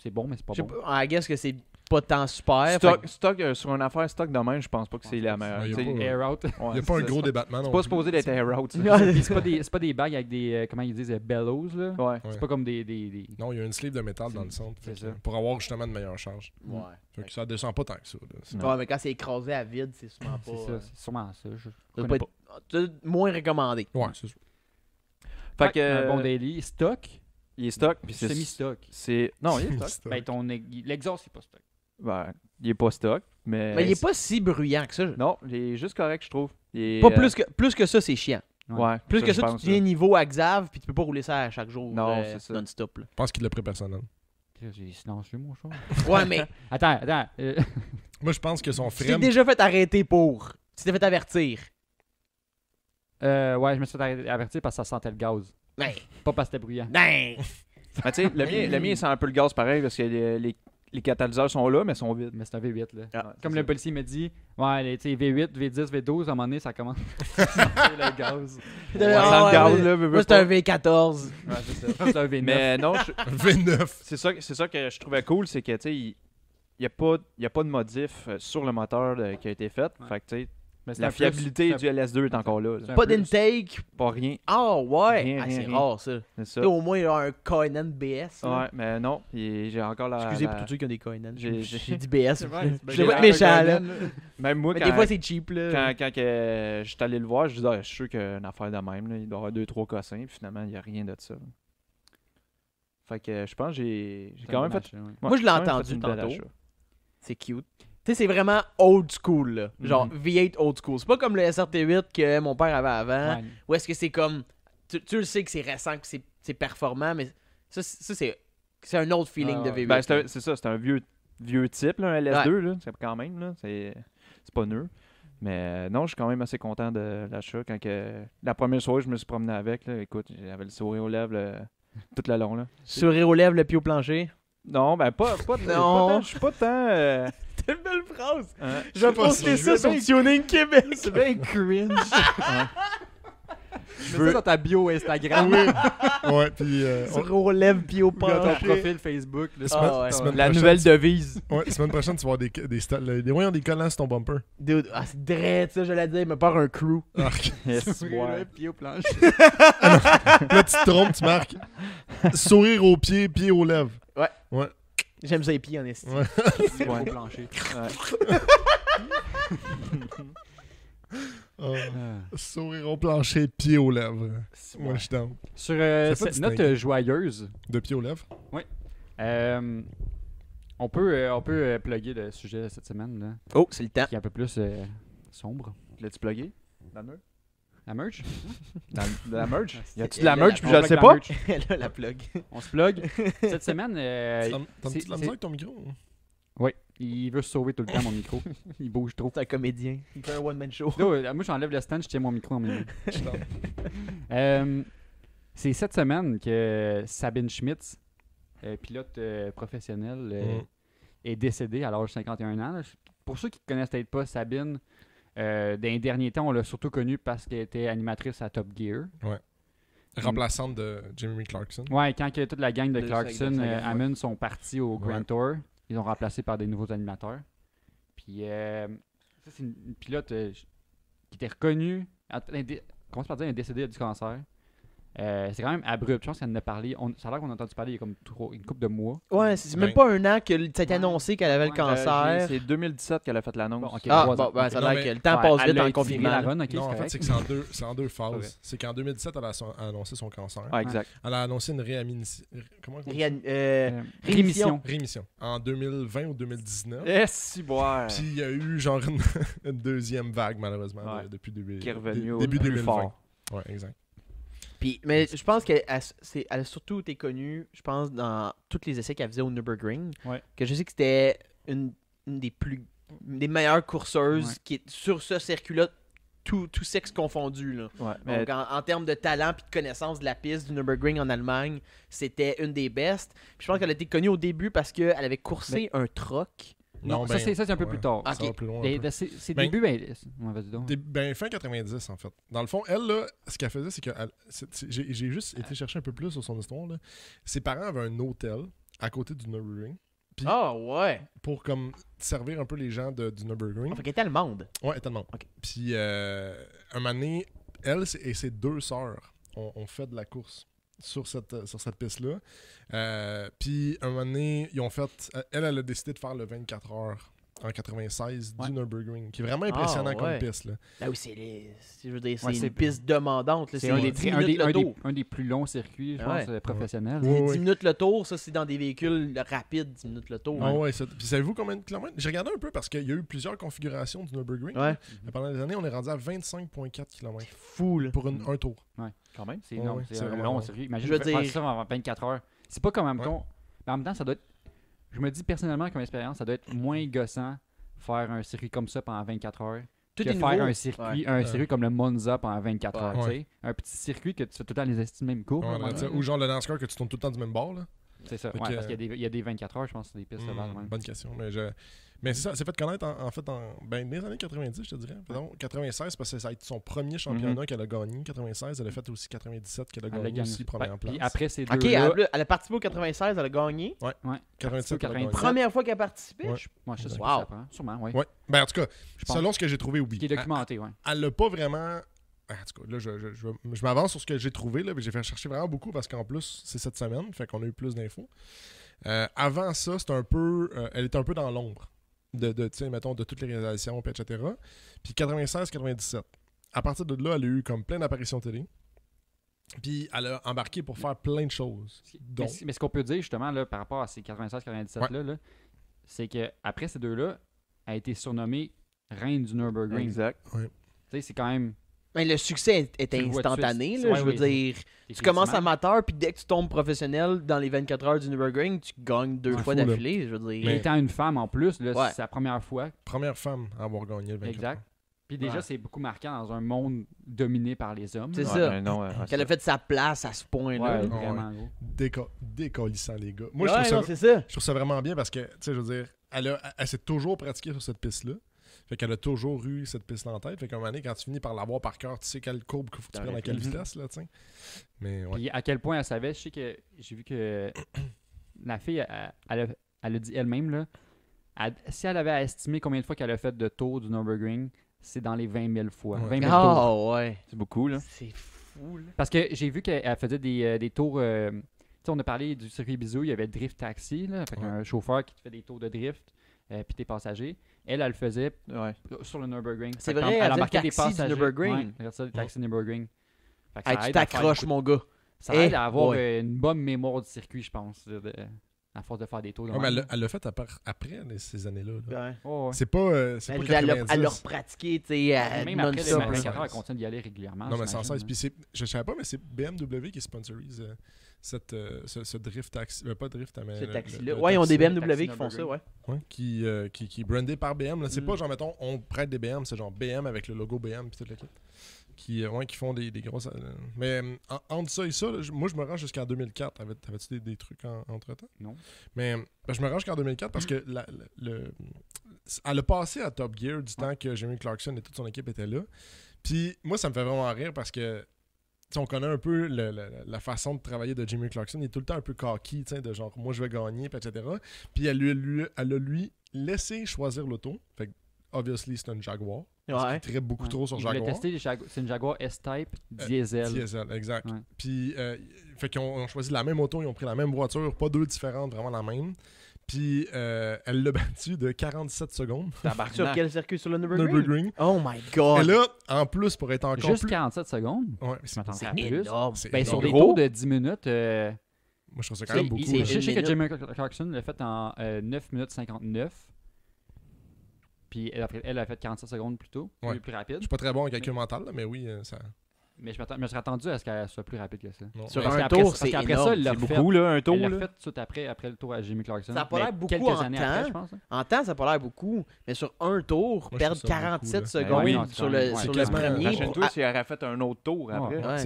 c'est bon, mais c'est pas Je sais bon. pas, I guess que c'est pas tant super. Stock, sur une affaire stock de même, je pense pas que c'est la meilleure. Ouais, y a Tu sais, pas- Air out. ouais, Il n'y a pas un c'est gros ça. débattement. C'est non pas plus. supposé d'être air out. ça. Puis c'est pas des bagues avec des, comment ils disent, bellows, là. Ouais. Ouais. C'est pas comme des... Non, il y a une sleeve de métal dans le centre. C'est fait ça. que, pour avoir justement de meilleures charges. Ouais. Fait que ça descend pas tant que ça. Là. C'est- Non. Ouais, mais quand c'est écrasé à vide, c'est sûrement pas. C'est ça, c'est sûrement ça. Je ça doit connais pas être- moins recommandé. Ouais, c'est ça. Fait que, un bon daily. Stock, il est stock, puis c'est... semi-stock. c'est... Non, il est stock. C'est- Ben, l'exhaust, c'est pas stock. Ben, il est pas stock, mais... Mais il est pas si bruyant que ça. Non, il est juste correct, je trouve. Il est, Pas plus que ça, c'est chiant. Ouais, Plus que je ça, tu pense, deviens là. niveau à Xav, puis tu peux pas rouler ça à chaque jour Non, c'est ça. non-stop. là. Je pense qu'il l'a pris personnel. J'ai silencieux, mon chat. Ouais, mais Attends. Moi, je pense que son tu t'es frame. déjà fait arrêter pour. Tu t'es fait avertir. Ouais, je me suis fait avertir parce que ça sentait le gaz. Ben, Pas parce que c'était bruyant. ben. Mais tu sais, le mien, il sent un peu le gaz pareil, parce que les catalyseurs sont là, mais sont vides. Mais c'est un V8, là. Ah, Comme c'est le ça. policier me dit, ouais, tu sais, V8, V10, V12, à un moment donné, ça commence à sentir le gaz. Ouais, ça le gaz, là, veux Moi, c'est un pas. V14. Ouais, c'est ça. C'est un V9. Mais non, V9. c'est ça que je trouvais cool, c'est que, tu sais, il n'y a pas de modif sur le moteur qui a été fait. Ouais. Fait que, tu sais, Mais c'est la un plus- fiabilité c'est du LS2 est encore là. c'est là. un Pas plus. d'intake. Pas rien, Ah ouais. Rien, Ah, c'est rien. rare, ça. c'est ça. Au moins, il y a un K&N BS. là. Ouais, mais non, j'ai encore la... Excusez la- pour tous ceux qui ont des K&N. J'ai- J'ai dit BS. C'est vrai, Je devrais être méchant, là. Même moi, Mais quand, des fois, c'est cheap, là. quand je suis allé le voir, je disais, ah, je suis sûr qu'une affaire de même, là, il doit y avoir 2-3 cossins, puis finalement, il n'y a rien de ça. Fait que je pense que j'ai quand même fait... Ouais. Moi, je l'ai j'ai quand même entendu fait une belle tantôt. achat. C'est cute. Tu sais, c'est vraiment old school, là. Genre Mhm. V8 old school. C'est pas comme le SRT8 que mon père avait avant. Ouais. Ou est-ce que c'est comme. Tu le sais que c'est récent, que c'est performant, mais ça c'est un autre feeling Ah de ouais. V8. Ben, là. c'est ça, c'est un vieux type, là, un LS2, là, c'est quand même, là, c'est pas neuf. Mais non, je suis quand même assez content de l'achat. Quand la première soirée, je me suis promené avec, là, écoute, j'avais le sourire aux lèvres tout le long. Là. Sourire aux lèvres, le pied au plancher. Non, ben pas Non. je suis pas tant... C'est une belle phrase. hein, Je vais pas poster ça, ça sur Tuning Québec. c'est bien cringe. Je mets ça dans ta bio Instagram. Ouais, puis. Sourire aux lèvres, pied au Dans ton plancher. profil Facebook. Là, Ah ouais. semaine La prochaine, nouvelle devise. Ouais, semaine prochaine, tu vas avoir des collants sur ton bumper. Dude, ah, c'est dread, ça, je l'ai dit, il me part un crew. Yes, Sourire, ouais. là, pied au plancher. Là, tu te trompes, tu marques sourire aux pieds, pied aux lèvres. J'aime ça les pieds en esti. Ouais. Pied Ouais. au plancher. Ouais. Oh. Ah. Sourire au plancher, pied aux lèvres. Moi, je suis down. Sur Ça fait cette note distinguer. joyeuse, De pied aux lèvres. on peut plugger le sujet de cette semaine, là, Oh, c'est le temps. qui est un peu plus sombre. L'as-tu plugué? Dans le mur? La merch? Dans la merch? Y a-tu Et de la là, merch, puis On je le plug sais la pas? merch. Là, la plug. On se plug. Cette semaine, T'as c'est- de la misère avec ton micro? oui, il veut se sauver tout le temps, mon micro. Il bouge trop. C'est un comédien. Il fait un one-man show. Là, moi, j'enlève le stand, je tiens mon micro en même C'est cette semaine que Sabine Schmitz, pilote professionnelle, est décédée à l'âge de 51 ans. Là. Pour ceux qui ne connaissent peut-être pas Sabine, dans les derniers temps, on l'a surtout connue parce qu'elle était animatrice à Top Gear. Remplaçante de Jeremy Clarkson. Ouais, quand que toute la gang de De Clarkson, sa gang, Hammond sont partis au Grand Ouais. Tour, ils ont remplacé par des nouveaux animateurs. Puis, ça, c'est une pilote qui était reconnue. Commence par dire, elle est décédée du cancer. C'est quand même abrupt. Je pense qu'elle en a parlé. Ça a l'air qu'on a entendu parler il y a comme une couple de mois. Ouais, c'est même Ben- pas un an que ça a été Ouais. annoncé qu'elle avait le Ouais, cancer. C'est 2017 qu'elle a fait l'annonce. Bon, ok. Ah, 3 bon, ans. ben, ça a Non, l'air mais- que le temps Ouais, passe elle vite a en étiré confinement. la là. run, ok, Non, en c'est fait, correct. c'est que c'est en deux phases. vrai. C'est qu'en 2017, elle a annoncé son cancer. Ah, exact. Elle a annoncé une rémission. Comment on dit ça? Rémission. Rémission. En 2020 ou 2019. Eh, si, boire. Puis il y a eu genre une deuxième vague, malheureusement, Ouais. depuis début, Qui est revenu au début plus 2020. fort. Ouais, exact. Puis, mais je pense qu'elle elle a surtout été connue, je pense, dans tous les essais qu'elle faisait au Nürburgring. Ouais. Que je sais que c'était une des meilleures courseuses Ouais. qui est sur ce circuit-là, tout sexe confondu. Là. Ouais, mais Donc, en termes de talent et de connaissance de la piste du Nürburgring en Allemagne, c'était une des bestes. Puis je pense qu'elle a été connue au début parce qu'elle avait coursé un troc. Non, ça, c'est un peu plus tard. Ah, Ça ok. va plus loin. un Les- peu. Ses Ben- débuts, ouais, vas-y donc. Fin 90, en fait. Dans le fond, elle, là, ce qu'elle faisait, c'est que j'ai juste été chercher un peu plus sur son histoire. Là. Ses parents avaient un hôtel à côté du Nürburgring. Puis ouais. pour comme servir un peu les gens du Nürburgring. Fait qu'elle était allemande. Ouais, tellement. Ok. Puis un moment donné, elle et ses 2 sœurs ont fait de la course sur cette piste-là. Puis un moment donné, ils ont fait... Elle a décidé de faire le 24 heures en 96 du Nürburgring, qui est vraiment impressionnant comme piste. Là. Là oui, je veux dire, c'est Ouais, une piste demandante. Là. C'est C'est 10 minutes le tour. un des plus longs circuits, je pense, professionnels. Ouais. C'est 10 minutes le tour, ça c'est dans des véhicules rapides, 10 minutes le tour. Ah ouais, puis savez-vous combien de kilomètres? J'ai regardé un peu parce qu'il y a eu plusieurs configurations du Nürburgring. Ouais. Pendant les années, on est rendu à 25,4 km Fou, là. pour un tour. Quand même. C'est énorme. Ouais, C'est c'est un vraiment long long. circuit. Imagine Je veux faire dire- ça en 24 heures. C'est pas comme en même temps. Mais en même temps, ça doit être. Je me dis personnellement, comme expérience, ça doit être moins gossant faire un circuit comme ça pendant 24 heures Tout que est faire nouveau. un circuit comme le Monza pendant 24 heures. Ouais. Tu sais. Un petit circuit que tu fais tout le temps les estimes mêmes courbes. Ouais, là, on ou genre le NASCAR que tu tournes tout le temps du même bord. Là. c'est ça. Fait Ouais, que, parce qu'il y a des 24 heures, je pense, c'est des pistes ovales. même. Bonne question. Mais c'est ça, c'est fait connaître en fait dans les années 90, je te dirais. Pardon, 96, parce que ça a été son premier championnat qu'elle a gagné. 96, elle a fait aussi 97 qu'elle a Elle a gagné gagné. aussi, première Ouais, place. Puis après ces Ok, deux-là. elle a participé au 96, elle a gagné. Ouais. 97, elle a gagné. Première fois qu'elle a participé. Ouais. Moi, je sais Wow. pas si ça prend. Sûrement, oui. Ouais. Ben, en tout cas, Je pense. selon ce que j'ai trouvé, oui. Qui est documenté, oui. Elle l'a pas vraiment. En tout cas, là, je m'avance sur ce que j'ai trouvé. Là, mais j'ai fait chercher vraiment beaucoup parce qu'en plus, c'est cette semaine. Fait qu'on a eu plus d'infos. Avant ça, c'était un peu. Elle était un peu dans l'ombre tu sais, mettons, de toutes les réalisations, puis etc. Puis 96-97. À partir de là, elle a eu comme plein d'apparitions télé. Puis elle a embarqué pour faire plein de choses. Donc, Mais ce qu'on peut dire justement là, par rapport à ces 96-97 là, c'est qu'après ces deux-là, elle a été surnommée Reine du Nürburgring. Exact. Tu sais, c'est quand même. Mais le succès est Tu le vois tout de instantané. suite. Là, Ouais, je veux oui. dire, tu commences amateur, puis dès que tu tombes professionnel dans les 24 heures du Nürburgring, tu gagnes 2 C'est fois fou, là. d'affilée. Je veux dire. Mais- Étant une femme en plus, là, Ouais. c'est sa première fois. première femme à avoir gagné le 24 Exact. Puis déjà, Ouais. c'est beaucoup marquant dans un monde dominé par les hommes. C'est là. ça. Ouais, non, Qu'elle a fait sa place à ce point-là. Ouais, là. vraiment gros. Décollissant, les gars. Moi, Ouais, je non, trouve ça. c'est ça. Je trouve ça vraiment bien parce que, tu sais, je veux dire, elle s'est toujours pratiquée sur cette piste-là. Fait qu'elle a toujours eu cette piste en tête. Fait qu'à un moment donné, quand tu finis par l'avoir par cœur, tu sais quelle courbe qu'il faut que tu prennes à quelle vitesse, là, tu sais. Mais ouais. Puis à quel point elle savait, je sais que j'ai vu que la fille, elle a dit elle-même, là, si elle avait estimé combien de fois qu'elle a fait de tours du Nürburgring, c'est dans les 20 000 fois. Ouais. 20 000 tours. Ah ouais. C'est beaucoup, là. C'est fou, là. Parce que j'ai vu qu'elle faisait des tours. Tu sais, on a parlé du circuit Bizou, il y avait Drift Taxi, là, fait un chauffeur qui te fait des tours de drift, puis tes passagers. Elle le faisait Ouais. sur le Nürburgring. C'est Fait que vrai, elle faisait le embarquait des taxi du passagers. Nürburgring. Ouais, elle faisait le taxi Nürburgring. Fait que Hey, ça tu aide à faire t'accroches, beaucoup- mon gars. Ça aide Eh, à avoir boy. une bonne mémoire du circuit, je pense, là, à force de faire des tours. de Ouais, mais même. elle l'a fait après ces années-là. là. Ouais. Oh, ouais. C'est pas, c'est Elle, pas elle 90. l'a repratiqué, tu sais, Même après les non-stop. 24 heures, elle continue d'y aller régulièrement. Non, mais sans j'imagine, cesse. hein. Puis je savais pas, mais c'est BMW qui sponsorise ce drift taxi. Pas drift, mais. Ce le taxi-là. taxi, Ouais, ils ont des taxi BMW qui font ça, ouais. ouais, qui est brandé par BM. là. C'est Mm. pas genre, mettons, on prête des BM, c'est genre BM avec le logo BM puis tout le kit. Qui font des grosses. Mais entre ça et ça, là, moi, je me rends jusqu'en 2004. T'avais-tu des trucs entre-temps? Non. Mais je me rends jusqu'en 2004 parce que elle a passé à Top Gear du temps que Jeremy Clarkson et toute son équipe étaient là. Puis moi, ça me fait vraiment rire parce que tu sais, on connaît un peu la façon de travailler de Jeremy Clarkson. Il est tout le temps un peu cocky, tu sais, de genre moi je vais gagner, puis etc. Puis elle a lui laissé choisir l'auto. Fait que, obviously, c'est un Jaguar. Parce Ouais. qu'il tripe beaucoup Ouais. trop sur Il voulait Jaguar. tester c'est une Jaguar S-Type diesel. Diesel, exact. Ouais. Puis, fait qu'ils ont choisi la même auto, ils ont pris la même voiture, pas deux différentes, vraiment la même. Puis, elle l'a battu de 47 secondes. Sur quel circuit? Sur le Nürburgring? Nürburgring. Oh my god. Et là, en plus, pour être encore Juste plus... 47 secondes? Ouais, Je m'attendais C'est à plus. énorme. c'est Ben, sur énorme. des Gros. tours de 10 minutes, Moi, je trouve ça quand même beaucoup. c'est- là. je sais que minute. Jeremy Clarkson l'a fait en 9 minutes 59. Puis elle a fait 47 secondes plus tôt, Ouais. plus rapide. Je suis pas très bon en calcul mental, là, mais oui, ça... Mais je me serais attendu à ce qu'elle soit plus rapide que ça. Non. Sur Parce un qu'après- tour, parce c'est qu'après énorme. ça, elle l'a C'est fait. beaucoup, là, un tour, Elle l'a là. fait tout de suite après le tour à Jimmy Clarkson. Ça a pas Mais l'air beaucoup quelques en années temps. après, je pense. hein. En temps, ça n'a pas l'air beaucoup, mais sur un tour, je perdre trouve ça 47 beaucoup, secondes oui, non, sur c'est le, quand même- sur ouais, le quasiment- premier. Imagine-toi si elle aurait fait un autre tour après. Ouais, c'est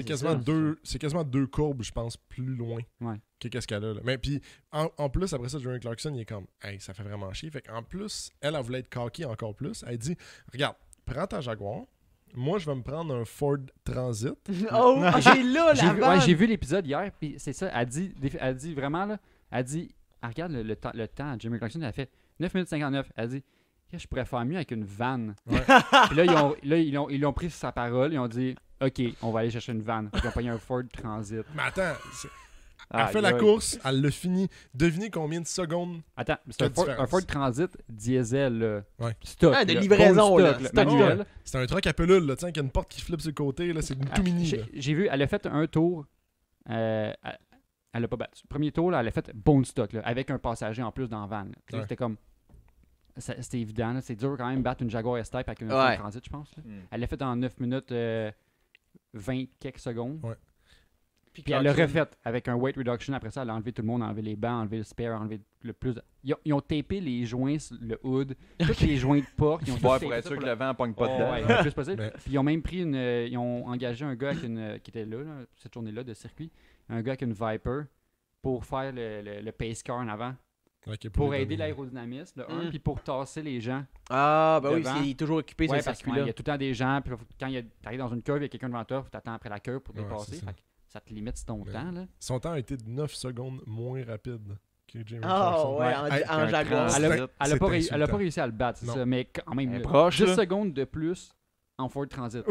c'est quasiment deux courbes, je pense, plus loin Ouais. que qu'est-ce qu'elle a. Là. Mais puis, en plus, après ça, Jeremy Clarkson, il est comme, hey, ça fait vraiment chier. Fait qu'en plus, elle voulu être cocky encore plus. Elle dit, regarde, prends ta Jaguar. Moi, je vais me prendre un Ford Transit. Oh, j'ai là la vanne. J'ai vu l'épisode hier, puis c'est ça. Elle dit vraiment, là, elle dit, elle regarde le temps. Jimmy Clarkson, elle a fait 9 minutes 59. Elle dit, je pourrais faire mieux avec une vanne. Ouais. Puis là, ils l'ont pris sur sa parole. Ils ont dit, OK, on va aller chercher une vanne. Ils ont pogné un Ford Transit. Mais attends, elle fait la course, elle l'a fini. Devinez combien de secondes. Attends, c'est un différence. Ford Transit diesel, là. Ouais. Stock. Ah, de là, livraison, bon là. stock, Stock, manuel. Ouais. C'est un truck à pelule, là, qui a une porte qui flippe sur le côté. Là, c'est tout mini. Là. J'ai vu, elle a fait un tour. Elle l'a pas battu. Premier tour, là, elle a fait bone stock, là, avec un passager en plus dans la van. Là. Ouais. C'était comme. C'était évident. Là. C'est dur quand même battre une Jaguar S-Type avec une Ouais. Transit, je pense. Là. Elle l'a fait en 9 minutes 20 quelques secondes. Ouais. Puis elle l'a refait avec un weight reduction. Après ça, elle a enlevé tout le monde, enlevé les bancs, enlevé le spare, enlevé le plus. Ils ont tapé les joints sur le hood, tous les joints de porte. Ils ont tout Ouais, tapé pour être ça sûr pour que le vent ne pogne pas Oh, dedans. ouais, là. le plus possible. Mais- Puis ils ont même pris ils ont engagé un gars avec qui était là, cette journée-là de circuit, un gars avec une Viper pour faire le pace car en avant, Ok, pour les aider donner. l'aérodynamisme, le un, Mm. puis pour tasser les gens. Ah, ben oui, Devant. il est toujours occupé Ouais, ce parce qu'il circuit-là. y a tout le temps des gens, puis quand t'arrives dans une curve, il y a quelqu'un devant toi, faut t'attendre après la curve pour Ouais, dépasser. c'est ça. Fait que ça te limite ton Mais- temps, là. Son temps a été de 9 secondes moins rapide que Jamie Ah, Clarkson. ouais, Hey, en Jaguar. Ah, Elle a, c'est elle a pas insultant. elle a pas réussi à le battre, c'est Non. ça, mais quand même, Elle est là, proche, 10 là. secondes de plus en Ford Transit.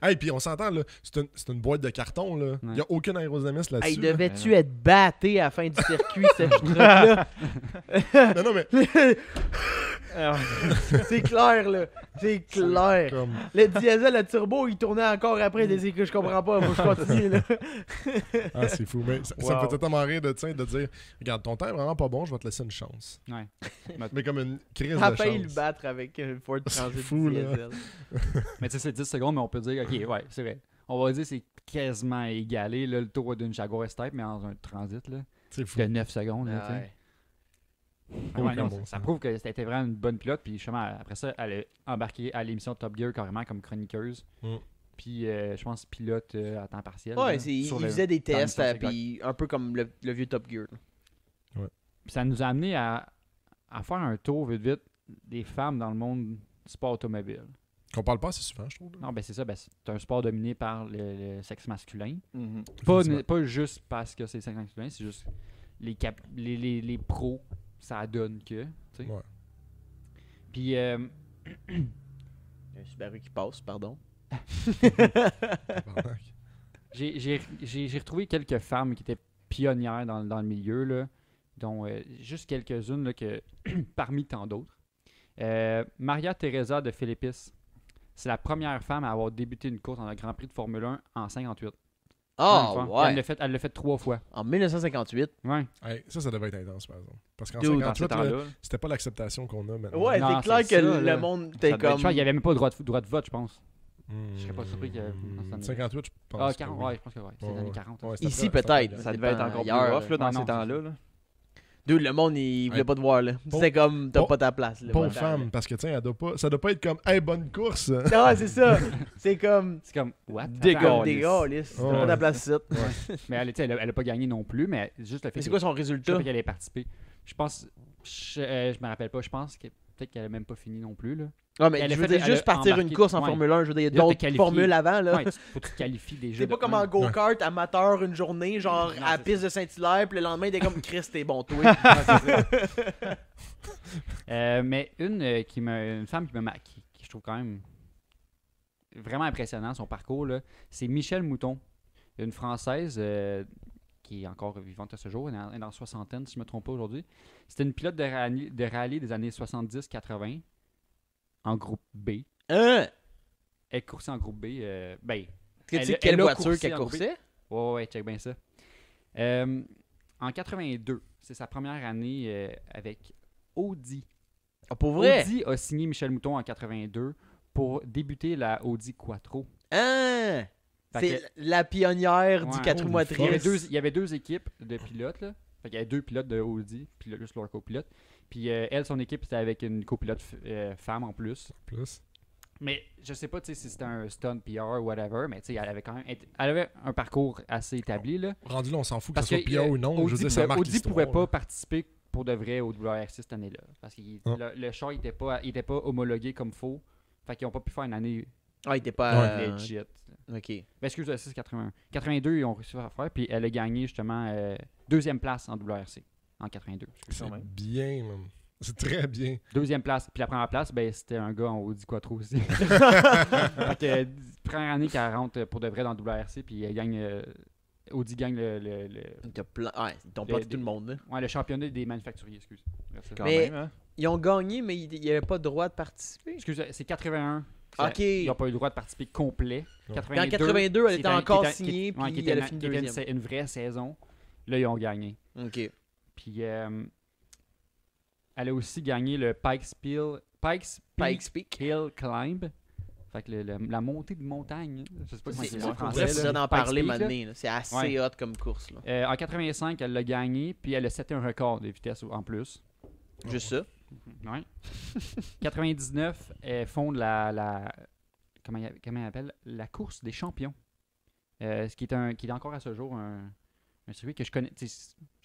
Hey, puis on s'entend, là, c'est une boîte de carton, là. Il n'y a aucun aérodynamisme Hey, là-dessus. là. devais-tu être batté à la fin du circuit, ce truc-là? Non, non, mais C'est clair, là. C'est clair. comme... Le diesel, le turbo, il tournait encore après. C'est que je comprends pas. Faut que je continue, là. Ah, c'est fou. Mais ça me Wow. fait tellement rire de dire regarde, ton temps est vraiment pas bon, je vais te laisser une chance. Ouais. Mais comme une crise À de peine le chance. battre avec un Ford Transit fou, là. diesel. Mais tu sais, c'est 10 secondes, mais on peut dire, OK, ouais, c'est vrai. On va dire que c'est quasiment égalé, là, le tour d'une Jaguar S-Type, mais dans un transit, là, C'est fou. de 9 secondes, là, Ah, tu sais. ouais. Ah ouais, Aucun non, bon ça sens. prouve que c'était vraiment une bonne pilote, puis justement, après ça, elle a embarqué à l'émission Top Gear carrément comme chroniqueuse. Mm. Puis, je pense, pilote à temps partiel. Ouais, là, il sur faisait des dans tests, l'émission, c'est puis un peu comme le vieux Top Gear. là. Puis ça nous a amené à faire un tour vite vite des femmes dans le monde du sport automobile. Qu'on parle pas assez souvent, je trouve. là. Non, ben c'est ça, ben, c'est un sport dominé par le sexe masculin. Mhm. Pas juste parce que c'est le sexe masculin, c'est juste les pros, ça donne que. Tu sais. Ouais. Puis, Il y a un Subaru qui passe, pardon. Tabarnak. j'ai retrouvé quelques femmes qui étaient pionnières dans le milieu, là, dont juste quelques-unes là, que, parmi tant d'autres. Maria Teresa de Philippis, c'est la première femme à avoir débuté une course dans le Grand Prix de Formule 1 en 58. Ah, Première fois. ouais. Elle l'a fait 3 fois. En 1958. Ouais. Hey, ça devait être intense, par exemple. Parce qu'en Dude, Dans ces 58, là, temps-là. c'était pas l'acceptation qu'on a maintenant. Ouais, Non, c'est clair c'est que ça, là. le monde était Ça devait être comme. Je pense qu'il n'y avait même pas le droit de vote, je pense. Je serais pas surpris que- 58, je pense. Ah, que 40, oui. ouais, je pense que ouais. C'est les Ouais, années ouais. 40. Ouais, c'était Ici, pas- peut-être. Ça devait être encore plus Ailleurs, rough là, dans ouais, ces non, temps-là. là. Dude, le monde, il voulait Hey, pas te voir, là. C'était comme, t'as pauvre- pas ta place, là. Pauvre va-t'en, femme, parce que tiens, ça doit pas être comme hey, bonne course. là. Non, c'est ça. C'est comme. C'est comme, what? Dégueulasse. Dégâlisse. T'as Ouais. pas ta place ici. Mais elle, tu sais, elle a pas gagné non plus, mais juste le fait Mais c'est qu'elle- quoi son juste le résultat? fait qu'elle ait participé. Je pense, je me rappelle pas, je pense que peut-être qu'elle a même pas fini non plus, là. Ouais, mais Elle a je veux fait- dire, elle a juste partir une embarqué- course en ouais. Formule 1, je veux dire, il y a Déjà, t'es d'autres qualifié. formules avant, là. Ouais, faut que tu te qualifies déjà. C'est pas comme en go-kart amateur une journée, genre Non, à la c'est piste de Saint-Hilaire, puis le lendemain, t'es comme Chris, t'es bon, toi. Mais une femme qui je trouve quand même vraiment impressionnant son parcours, là, c'est Michèle Mouton, une Française qui est encore vivante à ce jour, elle est dans la soixantaine si je ne me trompe pas aujourd'hui. C'était une pilote de rallye des années 70-80 en groupe B. Hein? Elle coursait en groupe B. Ben, Est-ce que tu Elle- sais quelle elle a voiture coursé qu'elle en groupe B. coursait? ouais, check bien ça. En 82, c'est sa première année avec Audi. Ah, pour vrai? Audi a signé Michèle Mouton en 82 pour débuter la Audi Quattro. Hein? Fait C'est la pionnière du Ouais. 4 roues Holy motrices. fuck. Il y avait deux équipes de pilotes. Là. Fait qu'il y avait 2 pilotes de Audi, puis juste leur copilote. Puis elle, son équipe, c'était avec une copilote femme en plus. Plus. Mais je sais pas si c'était un stunt PR ou whatever, mais elle avait quand même elle avait un parcours assez établi. Là. Rendu là, on s'en fout que Parce ce soit que PA ou non. Je veux dire, ça marque Audi l'histoire, pouvait pas là. participer pour de vrai au WRC cette année-là. Parce que Ah. le char était pas homologué comme faux. Fait qu'ils n'ont pas pu faire une année Ah, il était pas. legit. Ok. Ben, excuse-moi, c'est 81. 82, ils ont réussi à faire, puis elle a gagné justement 2e place en WRC. en 82. C'est quand même. bien, man. C'est très bien. Deuxième place. Puis la première place, ben, c'était un gars en Audi Quattro aussi. Fait que, première année qu'elle rentre pour de vrai dans le WRC, puis elle gagne. Audi gagne Ils t'ont pas tout le monde. Là. le championnat des manufacturiers, excuse. Merci. Quand Mais- même, hein? Ils ont gagné, mais il n'y avait pas de droit de participer. Excuse, c'est 81. Ok. Ils n'ont pas eu le droit de participer complet. Ouais. 82, En 82, elle était encore qui signée, ouais, puis qui elle a fini qui était deuxième. une vraie saison. Là, ils ont gagné. Ok. Puis, elle a aussi gagné le Pikes Peak Hill Climb. Fait que la montée de montagne, je sais pas comment C'est c'est en on français. pourrait là. d'en Pikes parler Peak, là. maintenant. Là. C'est assez Ouais. hot comme course. Là. En 85, elle l'a gagné, puis elle a seté un record de vitesse en plus. Juste ça. Ouais. 99, elle fonde comment elle appelle? La course des champions. Ce qui est encore à ce jour un circuit que je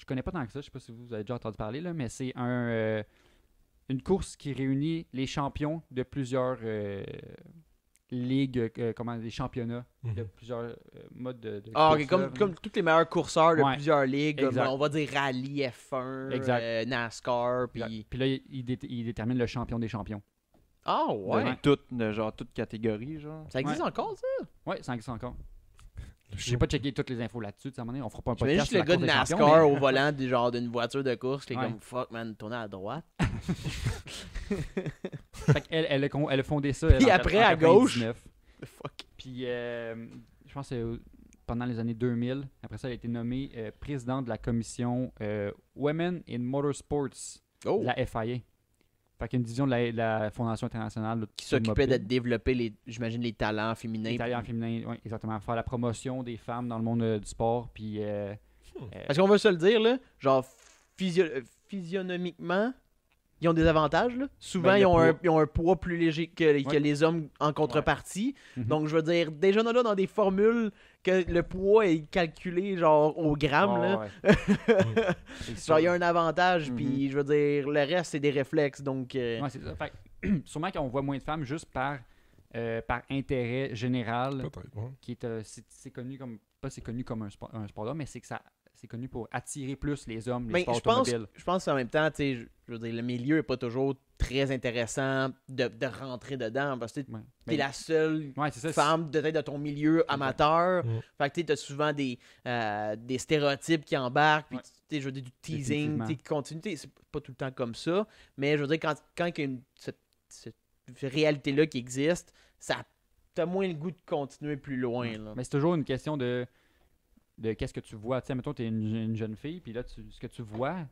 connais pas tant que ça. Je sais pas si vous avez déjà entendu parler, là, mais c'est une course qui réunit les champions de plusieurs ligues, des championnats, de plusieurs modes de Ah, course, ok, comme tous les meilleurs courseurs de Ouais. plusieurs ligues, comme, Exact. on va dire Rallye, F1, Exact. NASCAR, puis... Puis là, il détermine le champion des champions. Ah ouais? Toute catégorie, genre. Ça existe encore, ça? Ouais, ça existe encore. Le J'ai pas checké toutes les infos là-dessus, à un moment donné, on fera pas un J'imagine podcast juste le sur gars la de course des NASCAR champions, au volant d'une voiture de course, qui est Ouais. comme fuck man, tourner à droite. Fait qu'elle, elle a fondé ça. Puis en après, à 99. Fuck. Puis, je pense que c'est pendant les années 2000. Après ça, elle a été nommée présidente de la commission Women in Motorsports Oh! de la FIA. Fait qu'il y a une division de la Fondation internationale là, Qui s'occupait de automobile. développer, j'imagine, les talents féminins. Italien féminin, oui, exactement. Faire la promotion des femmes dans le monde du sport. Puis, Parce qu'on va se le dire, là, genre, physionomiquement, ils ont des avantages. Là. Souvent, Ben, ils, le ont poids. ils ont un poids plus léger que Ouais. les hommes en contrepartie. Mhm. Donc, je veux dire, déjà là, dans des formules que le poids est calculé genre au gramme, là. ouais. C'est sûr. Genre, il y a un avantage, Mhm. puis je veux dire, le reste, c'est des réflexes. Donc, Ouais, c'est ça. Fait que, sûrement qu'on voit moins de femmes juste par intérêt général, Peut-être, ouais. qui est c'est connu comme pas c'est connu comme un sport d'homme, mais c'est que c'est connu pour attirer plus les hommes, les mais sports je pense automobiles. en même temps, tu sais, je veux dire, le milieu est pas toujours très intéressant de rentrer dedans parce que Ouais. t'es Mais- la seule ouais, c'est ça. femme de ton milieu amateur. Mm. Fait que tu as souvent des stéréotypes qui embarquent, puis Ouais. tu sais, je veux dire, du teasing, Définitivement. tu sais, qui continue. Tu sais, c'est pas tout le temps comme ça, mais je veux dire, quand il y a cette réalité-là qui existe, ça t'as moins le goût de continuer plus loin. Là. Mais c'est toujours une question de qu'est-ce que tu vois. Tu sais, mettons, tu es une jeune fille, puis là, ce que tu vois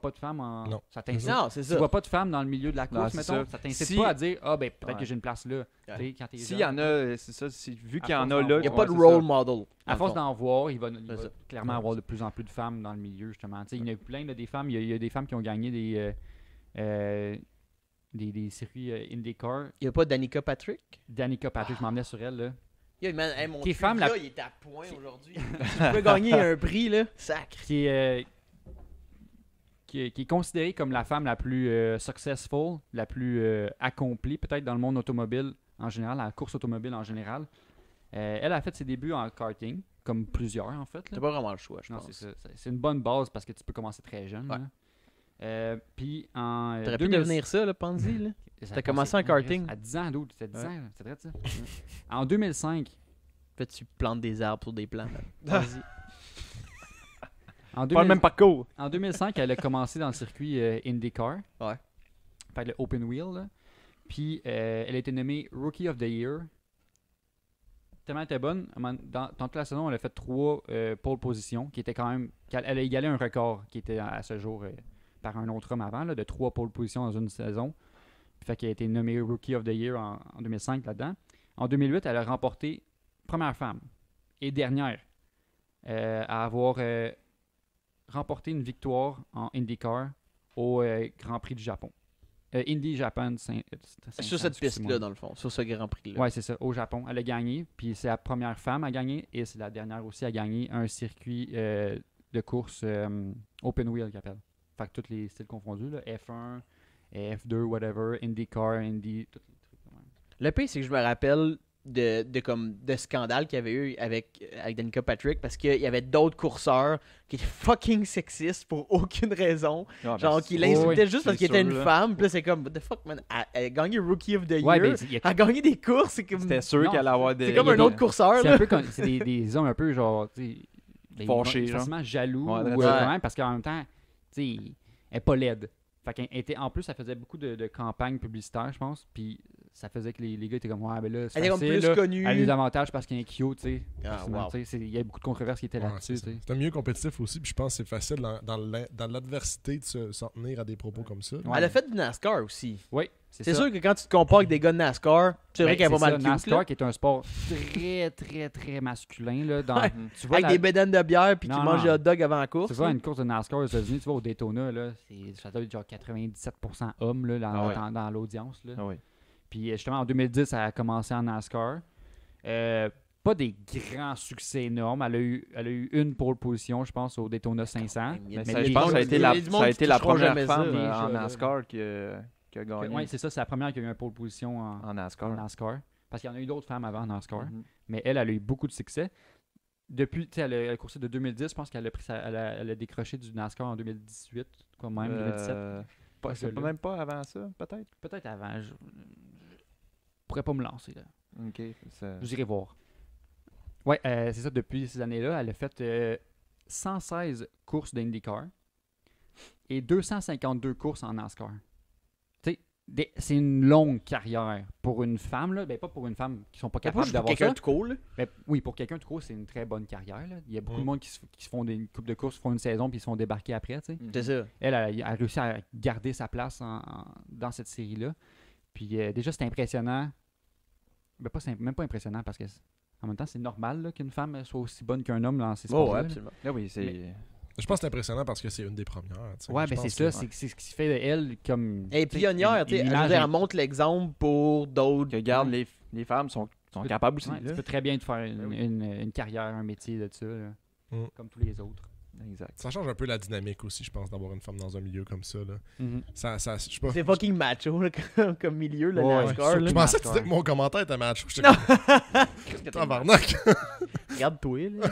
pas de femme en. Non. Ça t'incite. Non, c'est Tu ça. vois pas de femme dans le milieu de la Non, course, c'est mettons. ça. Ça t'incite Si- pas à dire, ah, ben, peut-être Ouais. que j'ai une place là. Ouais. Tu sais, quand t'es S'il jeune, y en a, c'est ça, vu qu'il y en a force là. Il n'y a Ouais, pas de c'est role ça. model. À dans force le fond. d'en voir, il va C'est ça. clairement avoir de plus en plus de femmes dans le milieu, justement. Tu sais, il y en a eu plein là, des femmes. Il y a des femmes qui ont gagné des circuits IndyCar. Il n'y a pas Danica Patrick. Danica Patrick, je m'en venais sur elle. Là. Yo, man, hey, mon Qui est trivia, femme la- il est à point aujourd'hui. Tu peux gagner un prix, là. Sacre. Qui est considérée comme la femme la plus successful, la plus accomplie, peut-être dans le monde automobile en général, la course automobile en général. Elle a fait ses débuts en karting, comme plusieurs en fait. là. T'as pas vraiment le choix, je Non, pense. c'est ça. C'est une bonne base parce que tu peux commencer très jeune. Ouais. là. Puis en T'aurais pu devenir ça, là, Pandy, là. T'as commencé en karting. à 10 ans, d'autres. C'était 10 Ouais. ans, c'est vrai ça. En 2005, Fait tu plantes des arbres sur des plants, man. Vas-y. en, Pas le même parcours. en 2005, elle a commencé dans le circuit IndyCar. Ouais. Fait le open wheel. Là. Puis elle a été nommée Rookie of the Year. Tellement elle était bonne. Dans toute la saison, elle a fait 3 pole positions, qui étaient quand même. Elle a égalé un record qui était à ce jour par un autre homme avant, là, de 3 pole positions dans une saison. Fait qu'elle a été nommée Rookie of the Year en 2005 là-dedans. En 2008, elle a remporté première femme et dernière à avoir remporté une victoire en IndyCar au Grand Prix du Japon. Indy Japan. Sur cette piste-là, dans le fond. Sur ce Grand Prix-là. Ouais, c'est ça, au Japon. Elle a gagné, puis c'est la première femme à gagner, et c'est la dernière aussi à gagner un circuit de course open wheel qu'ils appellent. Fait que tous les styles confondus, là, F1, F2, whatever, IndyCar, Indy, tous les trucs. Ouais. Le pire, c'est que je me rappelle de scandale qu'il y avait eu avec Danica Patrick parce qu'il y avait d'autres courseurs qui étaient fucking sexistes pour aucune raison. Ah, ben, Genre, qui l'insultaient juste parce c'est qu'elle était une sûr, là. femme. Puis là, c'est comme, what the fuck, man. Elle a gagné Rookie of the Year. Ouais, mais il y a- Elle a gagné des courses. C'est comme, C'était sûr Non, qu'elle allait avoir des. c'est comme il y a un des- autre courseur. c'est Là. un peu comme c'est des hommes un peu genre tu sais Fâchés, genre. facilement jaloux Ouais, ou ouais. quand même parce qu'en même temps tu sais elle est pas laide. Fait qu'elle était en plus ça faisait beaucoup de campagnes publicitaires je pense puis ça faisait que les gars étaient comme ouais ben là c'est Elle est comme facile, plus là. connue. Elle a des avantages parce qu'elle est cute tu sais. Ah, Facilement, wow. tu sais, il y a beaucoup de controverses qui étaient Ouais, là-dessus c'est tu ça. sais. C'est un milieu compétitif aussi, puis je pense que c'est facile dans l'adversité de s'en tenir à des propos comme ça. Ouais. Elle a fait du NASCAR aussi. Oui, C'est ça. sûr que quand tu te compares avec des gars de NASCAR, c'est vrai Ben, qu'elle est pas c'est mal ça, cute. NASCAR là. qui est un sport très très très masculin là dans Ouais. tu vois Avec la- des bédanes de bière puis qui Non, mangent non. des hot dogs avant la course. C'est ça, une course de NASCAR aux États-Unis, tu vois, au Daytona, là, ça doit être genre 97% hommes là, Ah ouais. dans l'audience. Là. Ah oui. Puis justement, en 2010, elle a commencé en NASCAR. Pas des grands succès énormes. Elle a eu une pole position, je pense, au Daytona 500. Il y a Mais des- ça, il y je a pense que du ça a monde- été il y a la, du ça monde a qui été la toucheront première jamais ça. femme déjà, en là. NASCAR qui a gagné Oui, c'est ça, c'est la première qui a eu une pole position en en NASCAR. NASCAR. Parce qu'il y en a eu d'autres femmes avant en NASCAR. Mhm. Mais elle a eu beaucoup de succès. Depuis, tu sais, elle a coursé de 2010, je pense qu'elle a, elle a décroché du NASCAR en 2018, quoi même, 2017. Pas, c'est Pas pas là. même pas avant ça, peut-être? Peut-être avant, je pourrais pas me lancer là. Ok. ça- Vous irez voir. Ouais, c'est ça, depuis ces années-là, elle a fait 116 courses d'IndyCar et 252 courses en NASCAR. Tu sais, c'est une longue carrière pour une femme, là. Ben, pas pour une femme qui sont pas Pas capables pour d'avoir quelqu'un ça. de cool. Ben, oui, pour quelqu'un de court, c'est une très bonne carrière. Là. Il y a beaucoup Mm. de monde qui se font des coupes de courses, font une saison puis ils se font débarquer après. Tu sais. Mhm. C'est ça. Elle a réussi à garder sa place dans cette série-là. Puis déjà, c'est impressionnant. Ben, même pas impressionnant parce que en même temps, c'est normal là, qu'une femme soit aussi bonne qu'un homme dans ces Oh, sports-là. ouais, là. absolument. Ah oui, c'est. Mais- Je pense que c'est impressionnant parce que c'est une des premières. tu sais. Ouais, Je ben pense c'est que- ça. C'est ce qui fait de elle comme. Elle est tu sais, pionnière, tu sais. une Je veux image dire, elle montre l'exemple pour d'autres. Que regarde, Ouais. les femmes sont peux- capables aussi. Ouais, là. tu peux très bien te faire Ben oui. une carrière, un métier de ça, là, Mm. comme tous les autres. Exact. Ça change un peu la dynamique aussi, je pense, d'avoir une femme dans un milieu comme ça. Là. Ça, je sais pas. C'est fucking macho là, comme milieu, le Ouais, NASCAR. Je là. pensais que NASCAR. mon commentaire était match. J'étais Non. comme, tabarnak. Regarde-toi, là.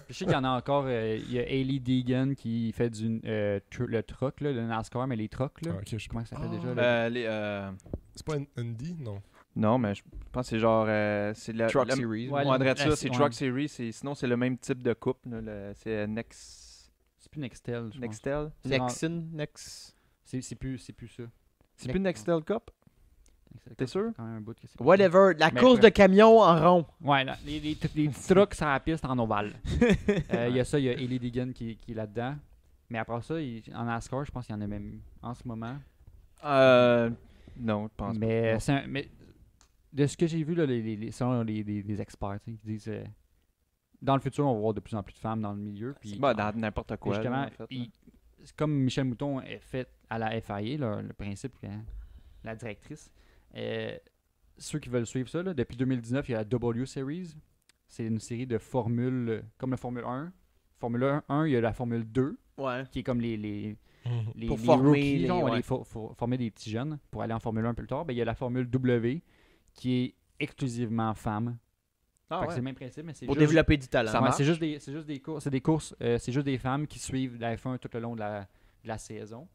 Je sais qu'il y en a encore. Il y a Hailey Deegan qui fait le truck, là, le NASCAR, mais les trucks. Là. Ah, ok, je... Comment ça s'appelle Ah. déjà? Là? C'est pas un Indy, non. Non, mais je pense que c'est genre. c'est le, Truck le- Series. Ouais, on adresse le- ça, c'est ouais. Truck Series. Sinon, c'est le même type de coupe. là, c'est C'est plus Nextel, je pense. Nextel. C'est Nexon, Nex. C'est plus ça. C'est plus Nextel Cup? Nextel, T'es sûr? quand même un bout que c'est- Whatever. La Mais course bref. de camion en rond. Ouais, là, les petits trucks sur la piste en ovale. Il y a ça, il y a Hailey Deegan qui est là-dedans. Mais après ça, en NASCAR, je pense qu'il y en a même en ce moment. Non, je pense Mais, pas. mais de ce que j'ai vu, là, selon les experts, tu sais, qui disent dans le futur, on va voir de plus en plus de femmes dans le milieu. Puis, Bah, dans n'importe puis quoi. là, justement, en fait, là. c'est comme Michel Mouton est fait à la FIA, là, le principe, la directrice. Ceux qui veulent suivre ça, là, depuis 2019, il y a la W Series. C'est une série de formules, comme la Formule 1. Formule 1, il y a la Formule 2, Ouais. qui est comme les Pour former rookies, les- genre, ouais. former des petits jeunes pour aller en Formule 1 un peu plus tard. Ben, il y a la Formule W qui est exclusivement femmes. Ah, Fait que ouais. c'est le même principe, mais c'est Pour juste, développer du talent. Ça ouais, marche. c'est juste des courses, c'est juste des femmes qui suivent la F1 tout le long de la saison.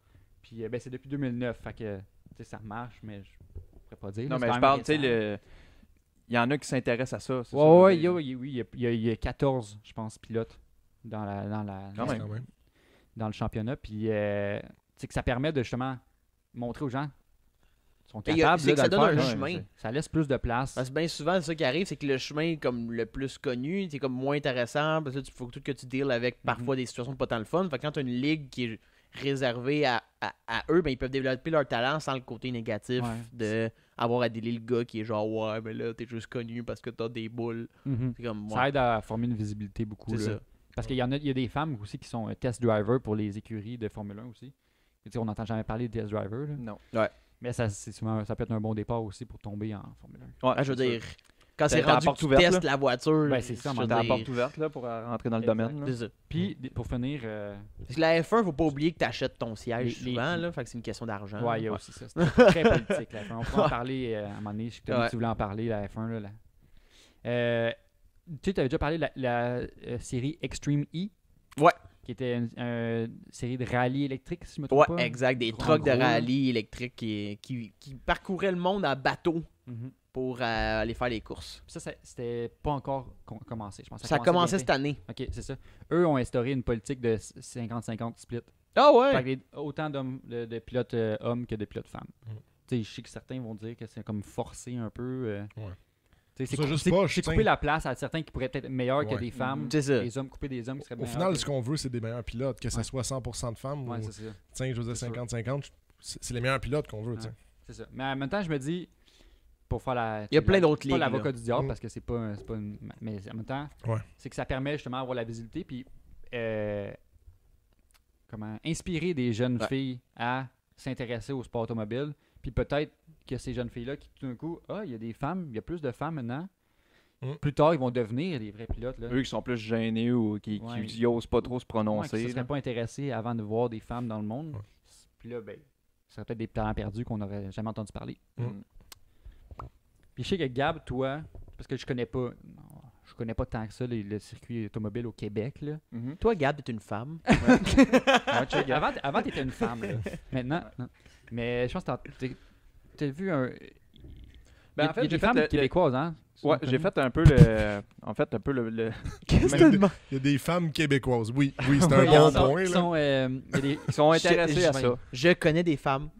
Puis ben, c'est depuis 2009, fait que tu sais, ça marche, mais je pourrais pas dire. Non, là, mais c'est je quand parle, même tu sais, récent. il y en a qui s'intéressent à ça. c'est ça, Ouais, ouais, je veux dire. il y a 14, je pense, pilotes dans Quand même. Quand même. dans le championnat. Puis, tu sais, que ça permet de justement montrer aux gens qu'ils sont Et il y a- capables c'est là, que ça de le donne faire, un là. chemin. Ça laisse plus de place. Parce que bien souvent, c'est ça qui arrive, c'est que le chemin comme le plus connu, c'est comme moins intéressant. Parce que il faut tout que tu deals avec parfois des situations pas tant le fun. Fait que quand tu as une ligue qui est réservée à eux, ben, ils peuvent développer leur talent sans le côté négatif Ouais. de avoir à dealer le gars qui est genre ouais, mais là, t'es juste connu parce que t'as des boules. Mhm. C'est comme Ça ouais, aide à former une visibilité beaucoup. c'est là. ça. Parce qu'il il y a des femmes aussi qui sont test drivers pour les écuries de Formule 1 aussi. Et tu sais, on n'entend jamais parler de test driver. Là. Non. Mais ça peut être un bon départ aussi pour tomber en Formule 1. Ouais, Ah, je veux c'est dire, quand T'as c'est la rendu porte que tu ouverte, testes là. la voiture, Ben, c'est ça, je man. veux T'as la dire, porte ouverte là, pour rentrer dans le Exact. domaine. là. c'est ça. Puis, pour finir, Parce que la F1, faut pas oublier que t'achètes ton siège Les- souvent, là. Fait que c'est une question d'argent. ouais, il y a Ouais. aussi ça. C'est très politique, la F1. On pourra en parler à un moment donné. Je sais que Tony, Ouais. tu voulais en parler, la F1. Là, Tu sais, tu avais déjà parlé de la série Extreme E. Ouais. Qui était une série de rallye électrique, si je me Ouais, trompe pas. exact. Des En trucks de gros, là. rallye électriques qui parcouraient le monde à bateau Mhm. pour aller faire les courses. Ça, c'était pas encore commencé, je pense. Ça a commencé cette année. OK, c'est ça. Eux ont instauré une politique de 50-50 split. Ah ouais? Fait que autant de pilotes hommes que de pilotes femmes. Tu sais, je sais que certains vont dire que c'est comme forcé un peu. Ouais. Tu sais, Ça, juste c'est poche, couper t'sais. la place à certains qui pourraient être meilleurs que Ouais. des femmes. C'est ça. Les hommes, couper des hommes qui seraient Au meilleurs. final, que- ce qu'on veut, c'est des meilleurs pilotes, que ça Ouais. soit 100% de femmes Ouais, ou c'est ça. je veux dire C'est sûr. 50-50. C'est les meilleurs pilotes qu'on veut. tu sais. Ouais. C'est ça. Mais en même temps, je me dis, pour faire la. Il y a plein d'autres Pas ligues, l'avocat là. du diable Mm. parce que c'est pas une. Mais en même temps, Ouais. c'est que ça permet justement d'avoir la visibilité puis inspirer des jeunes Ouais. filles à s'intéresser au sport automobile. Puis peut-être que ces jeunes filles-là qui tout d'un coup, il y a des femmes, il y a plus de femmes maintenant. Mm. Plus tard, ils vont devenir des vrais pilotes. Là. Eux qui sont plus gênés ou qui Ouais. osent pas trop se Ouais, qui prononcer. ne là. seraient pas intéressés avant de voir des femmes dans le monde. Ouais. Puis là, ben, ce serait peut-être des talents perdus qu'on n'aurait jamais entendu parler. Mm. Puis je sais que Gab, toi, parce que je connais pas tant que ça le circuit automobile au Québec. Là. Mhm. Toi, Gab, t'es une femme. Avant, t'étais une femme. Là. Maintenant, non. Mais je pense que t'as vu un. Ben, il y a des femmes québécoises, hein? Ouais, j'ai fait un peu le. En fait, un peu le. Qu'est-ce que tu Il y a des femmes québécoises. Oui, c'est un Oui, bon ils sont- point. ils là. sont, il y a des- Ils sont intéressés à ça. Je connais des femmes.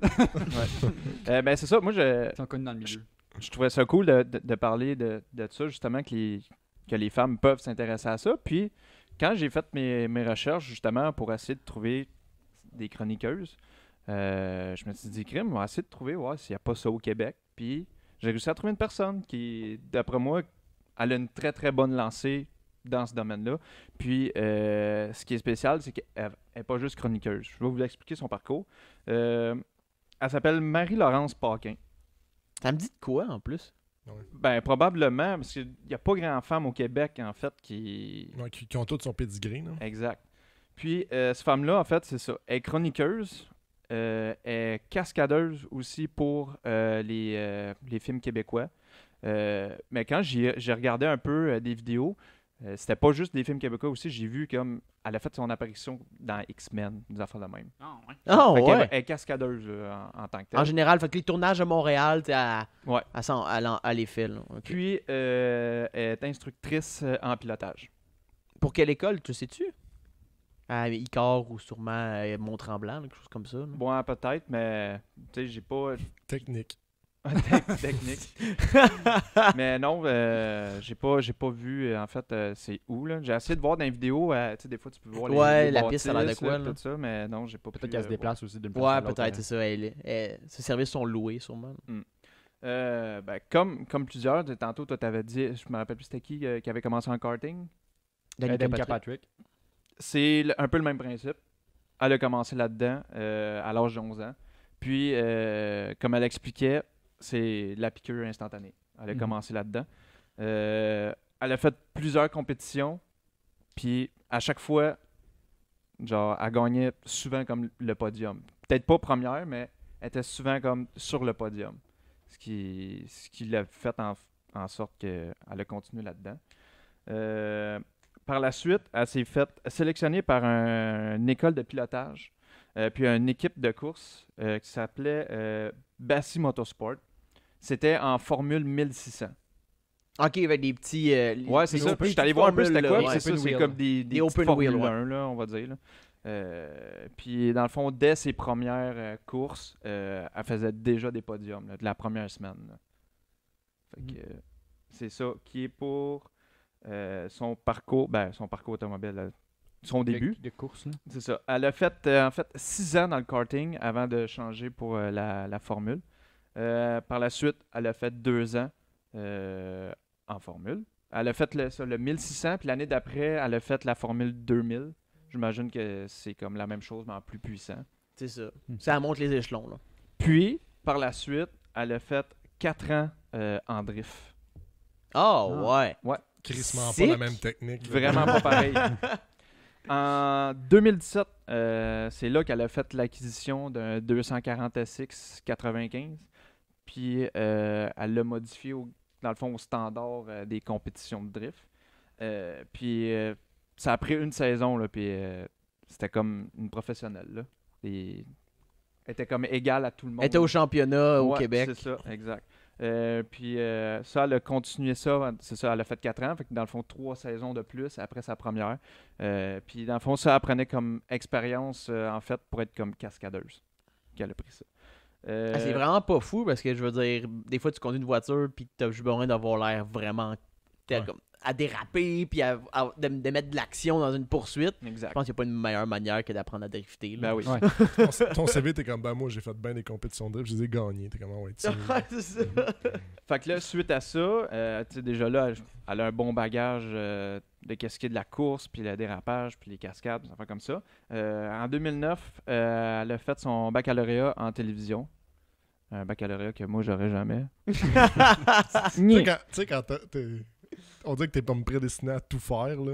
Ben, c'est ça. Moi, ils sont connus dans le milieu. je trouvais ça cool de parler de ça, justement, que les femmes peuvent s'intéresser à ça. Puis, quand j'ai fait mes recherches, justement, pour essayer de trouver des chroniqueuses, je me suis dit, crime, on va essayer de trouver s'il n'y a pas ça au Québec. Puis, j'ai réussi à trouver une personne qui, d'après moi, elle a une très, très bonne lancée dans ce domaine-là. Puis, ce qui est spécial, c'est qu'elle n'est pas juste chroniqueuse. Je vais vous expliquer son parcours. Elle s'appelle Marie-Laurence Paquin. Ça me dit de quoi, en plus? Ben, probablement, parce qu'il n'y a pas grand femme au Québec, en fait, qui... Ouais, qui ont toutes son pedigree. Là. Exact. Puis, cette femme-là, en fait, c'est ça. Elle est chroniqueuse, elle est cascadeuse aussi pour les films québécois. Mais quand j'ai regardé un peu des vidéos, c'était pas juste des films québécois aussi. J'ai vu comme elle a fait son apparition dans X-Men, des affaires de même. Ah Fait qu'elle ouais. elle est cascadeuse en tant que telle. En général, fait que les tournages à Montréal, tu sais, Ouais. à les fait. Là. Ok. Puis, elle est instructrice en pilotage. Pour quelle école, tu sais-tu? À Icare ou sûrement Mont-Tremblant, quelque chose comme ça. là. Bon, peut-être, mais tu sais, j'ai pas Technique. technique. Mais non, j'ai pas vu en fait c'est où là. J'ai essayé de voir dans les vidéos, tu sais des fois tu peux voir Ouais, les la piste, ça a l'air de bâtisses, quoi, là, là. tout ça, mais non, j'ai pas pu. Peut-être qu'elle se voir. déplace aussi d'une place à Ouais, l'autre, peut-être, c'est ça. Ses services sont loués, sûrement. Ben, comme plusieurs, tantôt toi t'avais dit, je me rappelle plus c'était qui avait commencé en karting. Danica Danica Patrick. Patrick. C'est un peu le même principe. Elle a commencé là-dedans à l'âge de 11 ans. Puis, comme elle expliquait, c'est la piqûre instantanée. Elle a Mhm. commencé là-dedans. Elle a fait plusieurs compétitions. Puis, à chaque fois, genre, elle gagnait souvent comme le podium. Peut-être pas première, mais elle était souvent comme sur le podium. Ce qui l'a fait en sorte qu'elle a continué là-dedans. Par la suite, elle s'est faite sélectionner par une école de pilotage, puis une équipe de course qui s'appelait Bassi Motorsport. C'était en Formule 1600. Ok, avec des petits. Ouais, c'est des ça. open- Puis je suis allé voir un peu c'était formules, quoi. là, puis ouais. c'est ça, Open c'est wheel. comme des Des petites open wheel, Formule ouais. 1, là, on va dire. Là. Puis dans le fond, dès ses premières courses, elle faisait déjà des podiums là, de la première semaine. Là. Fait que, c'est ça qui est pour son parcours automobile, son début. De course, là. C'est ça. Elle a fait en fait 6 ans dans le karting avant de changer pour la formule. Par la suite, elle a fait 2 ans en formule. Elle a fait le 1600, puis l'année d'après, elle a fait la formule 2000. J'imagine que c'est comme la même chose, mais en plus puissant. C'est ça. Ça monte les échelons, là. Puis, par la suite, elle a fait 4 ans en drift. Oh, ouais. Crissement pas Sick. la même technique. là. Vraiment pas pareil. En 2017, c'est là qu'elle a fait l'acquisition d'un 240 SX 95. Puis elle l'a modifié dans le fond, au standard des compétitions de drift. Puis ça a pris une saison, là, puis c'était comme une professionnelle, là. Et elle était comme égale à tout le monde. Elle était au championnat au Ouais, Québec. c'est ça, exact. Puis ça, elle a continué ça, c'est ça, elle a fait 4 ans, fait que dans le fond, 3 saisons de plus après sa première. Puis dans le fond, ça, elle prenait comme expérience, en fait, pour être comme cascadeuse qu'elle a pris ça. C'est vraiment pas fou parce que je veux dire, des fois tu conduis une voiture puis t'as juste besoin d'avoir l'air vraiment comme, à déraper puis de mettre de l'action dans une poursuite. Exact. Je pense qu'il n'y a pas une meilleure manière que d'apprendre à drifter. Là. Ben oui. Ouais. Ton CV, t'es comme, ben moi, j'ai fait bien des compétitions de drift, je les ai gagnées. T'es comme, ah ouais, tu sais. Ouais, c'est ça. Fait que là, suite à ça, tu sais, déjà là, elle a un bon bagage de qu'est-ce qui est de la course, puis le dérapage, puis les cascades, ça fait comme ça. En 2009, elle a fait son baccalauréat en télévision. Un baccalauréat que moi, j'aurais jamais. Tu sais, quand on dirait que t'es pas prédestiné à tout faire, là.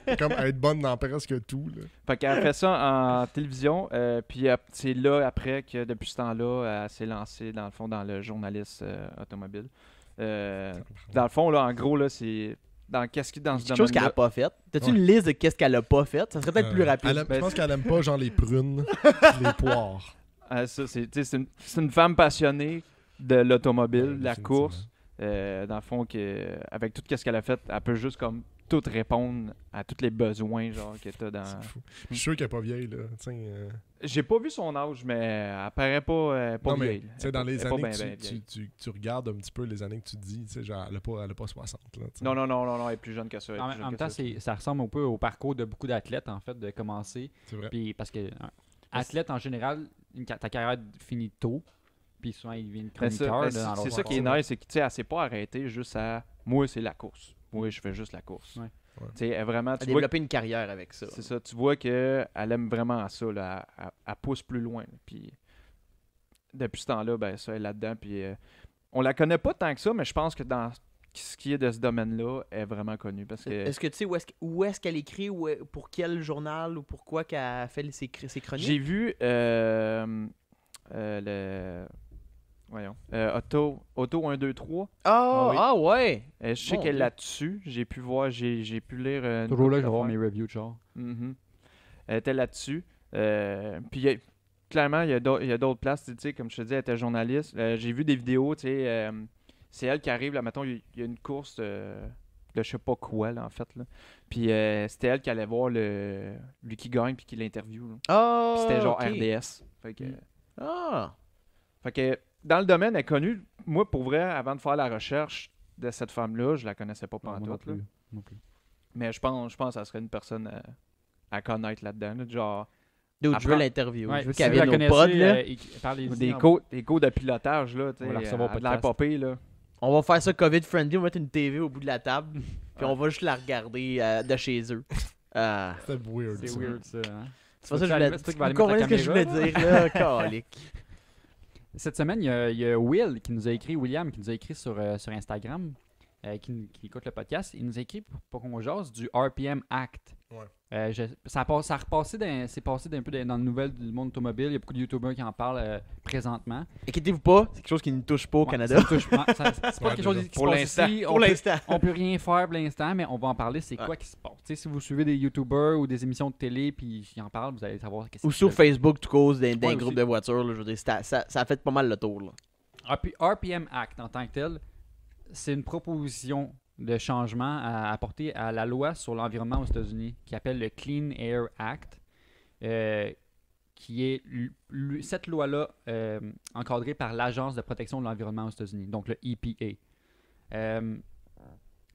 Ouais. Comme à être bonne dans presque tout, là. Fait qu'elle a fait ça en télévision, puis c'est là, après, que depuis ce temps-là, elle s'est lancée, dans le fond, dans le journalisme automobile. Dans le fond, là, en gros, là, c'est... Qu'est-ce qui dans ce Quelque chose qu'elle domaine-là... a pas fait. T'as-tu Ouais. une liste de qu'est-ce qu'elle a pas fait? Ça serait peut-être plus rapide. Je pense qu'elle aime pas, genre, les prunes, pis les poires. Ça, c'est une femme passionnée de l'automobile, Ouais, de la définitivement. course. Dans le fond, avec tout ce qu'elle a fait, elle peut juste comme tout répondre à tous les besoins genre que t'as dans... C'est fou. Je suis sûr qu'elle est pas vieille, là. Tiens, J'ai pas vu son âge, mais elle paraît pas non, mais, vieille. tu sais, dans les années que vieille. tu regardes un petit peu les années que tu dis, tu sais, genre, elle a pas 60, là. tu sais. Non, elle est plus jeune que ça. elle est plus En jeune même que temps, ça. ça ressemble un peu au parcours de beaucoup d'athlètes, en fait, de commencer. C'est vrai. Puis parce que athlète, en général, ta carrière finit tôt. Puis souvent, il devient Ben, ça, chroniqueur. ben, là, c'est dans c'est l'autre ça qui est sport. nice, c'est que tu sais, elle s'est pas arrêtée juste à moi, c'est la course. Moi, je fais juste la course. Ouais. Ouais. Tu sais, elle vraiment, Elle a tu vois, développé une carrière avec ça. c'est ça, tu vois qu'elle aime vraiment ça, là. Elle pousse plus loin. Puis depuis ce temps-là, ben ça, elle est là-dedans. Puis on la connaît pas tant que ça, mais je pense que dans ce qui est de ce domaine-là, elle est vraiment connue. Parce que Est-ce que tu sais où est-ce qu'elle écrit ou pour quel journal ou pourquoi qu'elle fait ses chroniques? j'ai vu le... Voyons. Auto 1, 2, 3. Ah, oui. ah ouais! Je sais Mon qu'elle est Dieu. là-dessus. J'ai pu voir, j'ai pu lire. une Toujours là, couple je vais voir d'affaires. mes reviews de genre. Mhm. Elle était là-dessus. Puis clairement, il y a d'autres places. Tu sais, comme je te dis, elle était journaliste. J'ai vu des vidéos. Tu sais, c'est elle qui arrive. Là, mettons, il y a une course de je sais pas quoi, là, en fait. Là. Puis c'était elle qui allait voir lui qui gagne puis qui l'interview. Là. Ah! Puis c'était genre ok. RDS. Ah! Fait que dans le domaine, elle est connue. Moi, pour vrai, avant de faire la recherche de cette femme-là, je la connaissais pas Moi non pantoute. Là. plus. Non plus. Mais je pense que ça serait une personne à connaître là-dedans. Là, genre Dude, je veux Apprends- l'interview. Ouais, je veux si qu'elle vous la vienne au pod. connaissez, Là. parlez-y des en- cours de pilotage. Là, On va la recevoir au elle a l'air podcast. popée, là. On va faire ça COVID-friendly. On va mettre une TV au bout de la table. Puis on va juste la regarder de chez eux. Ah. C'était weird. C'est ça. weird, ça. Hein? C'est pas ça que je voulais C'est toi qui vas Vous aller mettre comprenez la ce que je voulais caméra, dire, là? Calique. Cette semaine, il y a Will qui nous a écrit, William, qui nous a écrit sur Instagram, qui écoute le podcast. Il nous a écrit pour qu'on jase du RPM Act. Ouais. Ça a repassé c'est passé d'un peu dans les nouvelles du monde automobile. Il y a beaucoup de YouTubers qui en parlent présentement. Inquiétez-vous pas, c'est quelque chose qui ne touche pas au Ouais, Canada. ça touche pas- c'est pas Ouais, quelque chose déjà. qui se Pour passe l'instant. ici. Pour l'instant. On peut rien faire pour l'instant, mais on va en parler. C'est quoi qui se passe? Tu sais, si vous suivez des YouTubers ou des émissions de télé puis ils en parlent, vous allez savoir qu'est-ce Ou qu'ils sur veulent. Facebook, tout cause d'un Ouais, groupe aussi. de voitures. Là, je veux dire, ça a fait pas mal le tour. Là. RPM Act, en tant que tel, c'est une proposition de changement à apporter à la loi sur l'environnement aux États-Unis qui appelle le Clean Air Act, qui est cette loi-là encadrée par l'Agence de protection de l'environnement aux États-Unis, donc le EPA.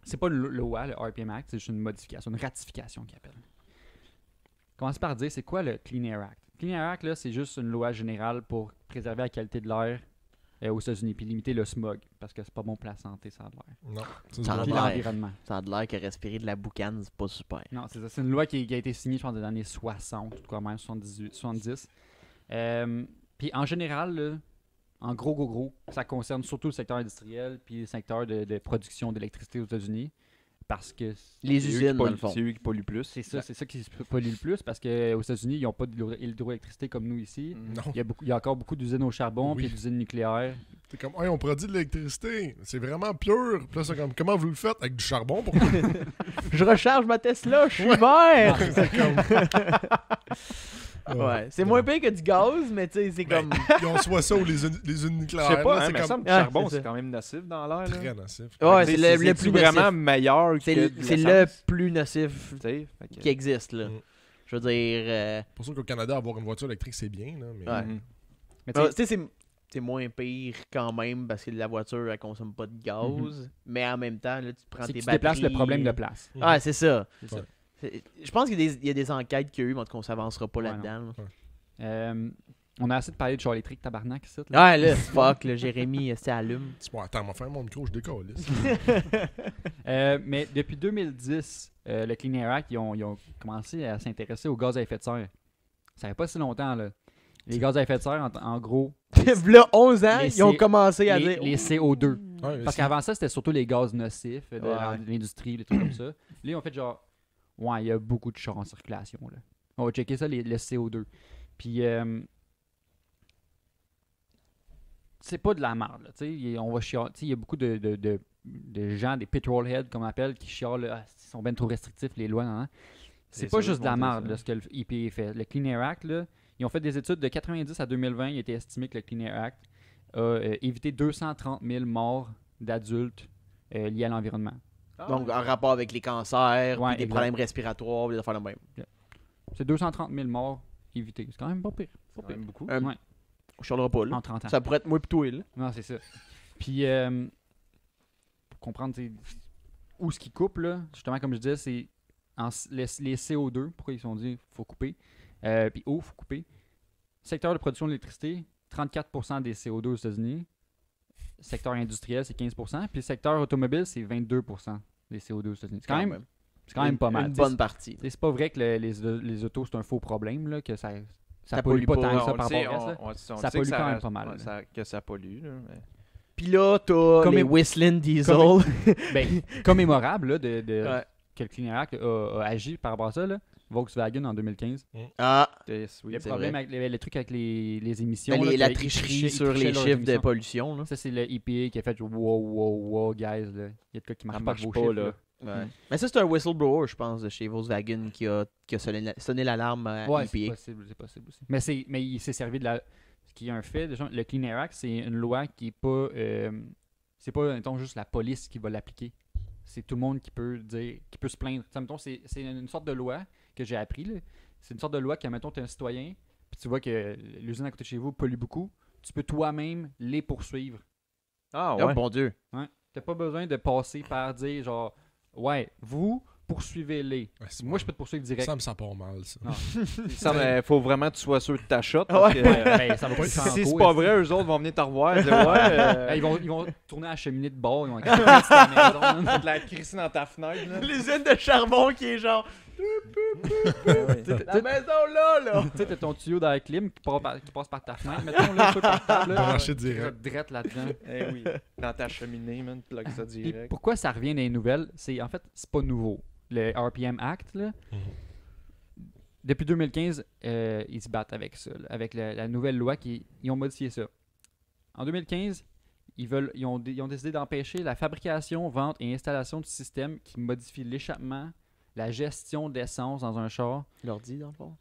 C'est pas une loi, le RPM Act, c'est juste une modification, une ratification qu'ils appellent. Commence par dire, c'est quoi le Clean Air Act? Clean Air Act, là, c'est juste une loi générale pour préserver la qualité de l'air aux États-Unis puis limiter le smog parce que c'est pas bon pour la santé, ça a de l'air. Non. Ça a Puis l'air. l'environnement. Ça a de l'air que respirer de la boucane, c'est pas super. Non, c'est ça. C'est une loi qui a été signée, je pense, dans les années 60, tout quoi même, 70. Puis en général, là, en gros, ça concerne surtout le secteur industriel puis le secteur de production d'électricité aux États-Unis. parce que Les C'est eux qui usines, dans polluent- le fond. C'est eux qui polluent plus. c'est ça qui pollue le plus, parce qu'aux États-Unis, ils n'ont pas d'hydroélectricité comme nous ici. Mm. Non. Il y a encore beaucoup d'usines au charbon Oui. puis d'usines nucléaires. C'est comme, hey, on produit de l'électricité. C'est vraiment pur. Puis là, c'est comme, comment vous le faites? Avec du charbon pour Je recharge ma Tesla, je suis vert! C'est comme. Ouais, c'est moins pire que du gaz, mais tu sais, c'est Ben, comme. Ils ont soit ça ou les unes nucléaires. Je sais pas, là, hein, c'est mais il me comme semble que Ah, le charbon, c'est c'est ça. quand même nocif dans l'air. là. très nocif. Ouais, Fait c'est que le plus vraiment nocif. meilleur que C'est de le l'essence, plus nocif tu sais, fait que- qui existe, là. Mm. Je veux dire. Pour sûr qu'au Canada, avoir une voiture électrique, c'est bien. Là, mais... Ouais. Mhm. Mais tu sais, Tu sais, c'est moins pire quand même parce que la voiture, elle consomme pas de gaz. Mais en même temps, là, tu prends c'est tes que tu batteries. déplaces le problème de place. Ah, c'est ça. C'est ça. Ouais. Je pense qu'il y a des enquêtes qu'il y a eu, mais en tout cas, on s'avancera pas Ouais, là-dedans. là. On a assez de parler de char électrique, tabarnak, ici. Là. Ouais, là, fuck, là, Jérémy, c'est allume. C'est bon, attends, m'a fait mon micro, je décolle. Mais depuis 2010, le Clean Air Act, ils ont commencé à s'intéresser aux gaz à effet de serre. Ça fait pas si longtemps, là. Les gaz à effet de serre, en gros, Là, 11 ans, Les ils ont C- commencé à les, dire. les CO2. Ouais, Parce qu'avant ça, c'était surtout les gaz nocifs de Ouais. l'industrie, des trucs comme ça. Là, ils ont fait genre, ouais, il y a beaucoup de chars en circulation. Là. On va checker ça, le CO2. Puis, c'est pas de la merde. Là, tu sais, on va chialer. Tu sais, il y a beaucoup de gens, des petrolheads, comme on appelle, qui chialent. Ah, ils sont bien trop restrictifs, les lois. Hein. C'est C'est pas sûr juste de la qu'ils vont dire merde, ça. là, ce que le EPA fait. Le Clean Air Act, là, ils ont fait des études de 90 à 2020. Il était estimé que le Clean Air Act a évité 230 000 morts d'adultes liés à l'environnement. Donc, en rapport avec les cancers, Ouais, puis des exact. problèmes respiratoires, des affaires de même. C'est 230 000 morts évitées. C'est quand même pas pire. C'est quand même beaucoup. Ouais. On chialera pas, là. En 30 ans. Ça pourrait être moi plutôt, là. Non, c'est ça. Puis, pour comprendre tu sais, où ce qui coupe, là, justement, comme je disais, c'est les CO2. Pourquoi ils se sont dit faut couper. Puis, faut couper. Secteur de production d'électricité, 34% des CO2 aux États-Unis. Secteur industriel, c'est 15%. Puis, le secteur automobile, c'est 22% des CO2 aux États-Unis. C'est quand même pas mal. Une tu sais. bonne partie. Tu sais, c'est pas vrai que les autos, c'est un faux problème, là, que ça Ça pollue pas pollue tant pas. que ça on par le sait, rapport au reste. là. on Ça sait pollue que quand même reste- pas mal, ouais, là. que ça pollue. Là, mais- Puis là, t'as Comme les les- Whistling Diesel. Ben, commémorable là, de Ouais. que le Clean Air Act a agi par rapport à ça, là. Volkswagen en 2015. Ah, Yes, oui. Le c'est problème vrai. avec les trucs avec les émissions. ben, là, la qu'ils tricherie trichaient- sur ils les trichaient leurs chiffres de émissions. pollution, là. Ça, c'est le EPA qui a fait wow, guys. Là. Il y a de quoi qui marche Ça pas, marche vos pas, chiffres, là. Ouais. Mais ça, c'est un whistleblower, je pense, de chez Volkswagen qui a sonné l'alarme à Ouais, c'est EPA. possible aussi. Mais il s'est servi de la. Ce qui est un fait, déjà, le Clean Air Act, c'est une loi qui est pas. C'est pas, mettons, juste la police qui va l'appliquer. C'est tout le monde qui peut dire, qui peut se plaindre. Ça, mettons, c'est une sorte de loi que j'ai appris. Là. C'est une sorte de loi que, mettons, tu es un citoyen, puis tu vois que l'usine à côté de chez vous pollue beaucoup. Tu peux toi-même les poursuivre. Ah Oh ouais. bon Dieu. T'as pas besoin de passer par dire, genre, ouais, vous, poursuivez-les. Ouais, c'est Moi, je peux te poursuivre direct. Ça me sent pas mal, ça. Non. Il faut vraiment que tu sois sûr de ta shot. Parce Ouais. que, Ben, ça va pas si être c'est franco, pas est-ce vrai, eux autres vont venir te revoir et dire ouais. Ils vont tourner à la cheminée de bord, ils vont casser ta maison, hein. de la crisser dans ta fenêtre. Là. L'usine de charbon qui est genre. La maison là! Tu sais, t'as ton tuyau dans la clim qui passe par ta fenêtre, mettons, là, sur ta table, là. Branché direct. Drette là-dedans. Eh oui. Dans ta cheminée, man, plug ça Puis direct. pourquoi ça revient dans les nouvelles? En fait, c'est pas nouveau. Le RPM Act, là, depuis 2015, ils se battent avec ça, là, avec la nouvelle loi ils ont modifié ça. En 2015, ils ont décidé d'empêcher la fabrication, vente et installation de systèmes qui modifient l'échappement, la gestion d'essence dans un char. L'ordi, dans le fond.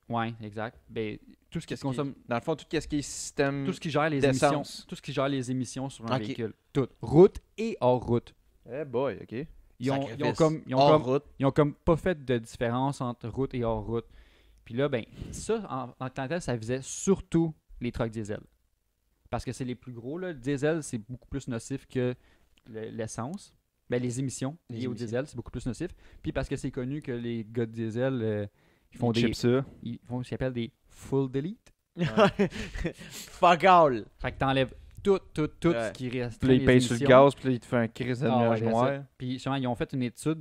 Ouais, exact. Ben, tout ce qui Qu'est-ce consomme, Dans le fond, tout ce qui est système. tout ce qui gère les d'essence. émissions, tout ce qui gère les émissions sur un Ok. véhicule, tout, route et hors route. Eh boy, ok. Ils ont Sacrifice. comme Hors route. ils ont comme pas fait de différence entre route et hors route. Puis là, ben, ça, en tant que tel, ça visait surtout les trucks diesel. Parce que c'est les plus gros, là. Le diesel, c'est beaucoup plus nocif que l'essence. Ben, les émissions Les liées au émissions. diesel, c'est beaucoup plus nocif. Puis parce que c'est connu que les gars de diesel, ils font Chip ça. ils font ce qu'ils appellent des full delete. Fuck all. Fait que t'enlèves tout Ouais. ce qui reste. Puis là, il paye sur le gaz, puis là, il te fait un crise de Ah ouais, nuage c'est ça. noir. Puis justement, ils ont fait une étude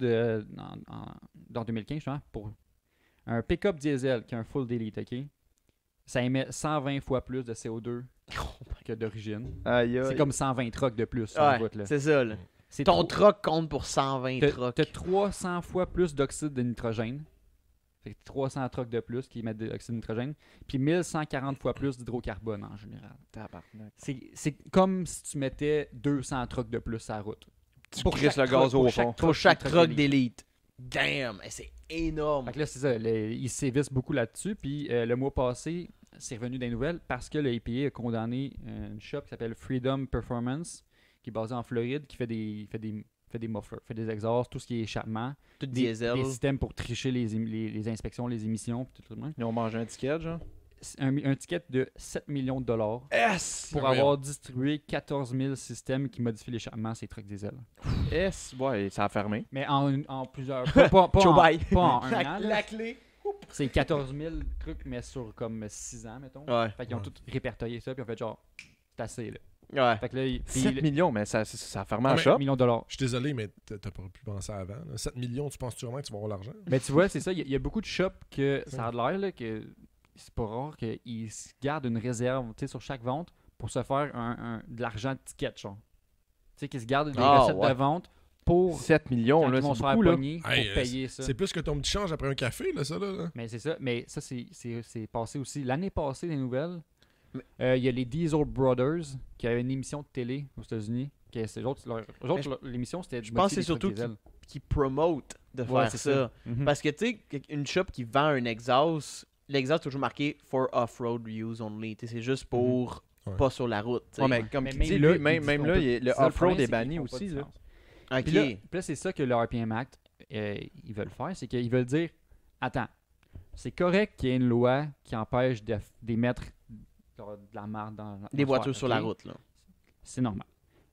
dans 2015 justement, pour un pick-up diesel qui a un full delete, ok? Ça émet 120 fois plus de CO2 que d'origine. Aïe, aïe. C'est comme 120 trucks de plus sur la Ouais, route. Là. c'est ça, là. Ton truck compte pour 120 trucks. T'as 300 fois plus d'oxyde de nitrogène. Fait que 300 trucks de plus qui émettent de l'oxyde de nitrogène. Puis 1140 fois plus d'hydrocarbone en général. Tabarnak. C'est comme si tu mettais 200 trucks de plus à la route. Tu Pour crisses chaque le gaz truck, au fond. Pour chaque truck d'élite. d'élite. Damn, c'est énorme. Fait que là, c'est ça. Ils sévissent beaucoup là-dessus. Puis le mois passé, c'est revenu des nouvelles parce que le EPA a condamné une shop qui s'appelle Freedom Performance, qui est basée en Floride, qui fait des mufflers, fait des exhausts, tout ce qui est échappement, Tout des diesel. systèmes pour tricher les inspections, les émissions, puis tout le monde. Ils ont mangé un ticket, genre. Un ticket de 7 millions de dollars S! pour avoir distribué 14 000 systèmes qui modifient l'échappement à ces trucks diesel. S! Ouais, ça a fermé. Mais en plusieurs... Pas Ciao, en, bye. pas en un an, là. La clé. C'est 14 000 trucs, mais sur comme 6 ans, mettons. Ouais. Fait qu'ils ont tous répertorié ça, puis ont fait genre, c'est assez, là. Ouais. Fait que là, puis 7 millions, mais ça a fermé Ah, en mais- shop. millions de dollars. Je suis désolé, mais t'as pas pu penser avant. Là. 7 millions, tu penses sûrement que tu vas avoir l'argent? Mais tu vois, c'est ça, il y a beaucoup de shops que ça a l'air, là, que c'est pas rare qu'ils se gardent une réserve, tu sais, sur chaque vente pour se faire de l'argent de ticket, genre. Tu sais, qu'ils se gardent des recettes de vente pour 7 millions, quand là, ils vont c'est se faire beaucoup, là. pogner pour Hey, payer ça. C'est plus que ton petit change après un café, là, ça, là. Mais c'est ça. Mais ça, c'est passé aussi. L'année passée, les nouvelles, Mais- il y a les Diesel Brothers qui avaient une émission de télé aux États-Unis. L'émission, c'était je pense que c'est surtout qui promote de Ouais, faire c'est ça. Mhm. Parce que, tu sais, une shop qui vend un exhaust, l'exhaust est toujours marqué for off-road use only. Tu sais, c'est juste pour Ouais. pas sur la route. tu sais. Ouais, mais comme Mais tu même dis, là, lui, même ils disent là, qu'on le C'est ça, off-road problème, est c'est banni qu'ils font pas de aussi, là. différence. Ok. Puis là, c'est ça que le RPM Act, ils veulent faire, c'est qu'ils veulent dire, attends, c'est correct qu'il y ait une loi qui empêche d'émettre genre, de la marde dans Des voitures l'atmosphère, sur la ok? route, là. C'est normal.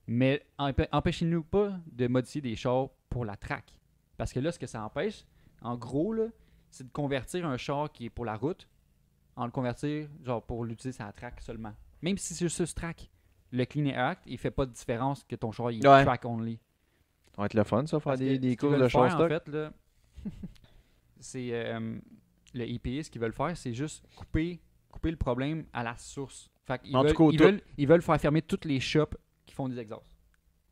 Mais empêchez-nous pas de modifier des chars pour la track. Parce que là, ce que ça empêche, en gros, là, c'est de convertir un char qui est pour la route en le convertir genre pour l'utiliser sur la track seulement. Même si c'est juste ce track. Le Clean Air Act, il fait pas de différence que ton char il est Ouais. track only. Ça va être le fun, ça, faire Parce que des ce qu'ils courses veulent de char faire, stock. en fait, là, c'est le EPA, ce qu'ils veulent faire, c'est juste couper le problème à la source. Fait qu'ils En veulent, tout cas, ils veulent faire fermer toutes les shops qui font des exhausts.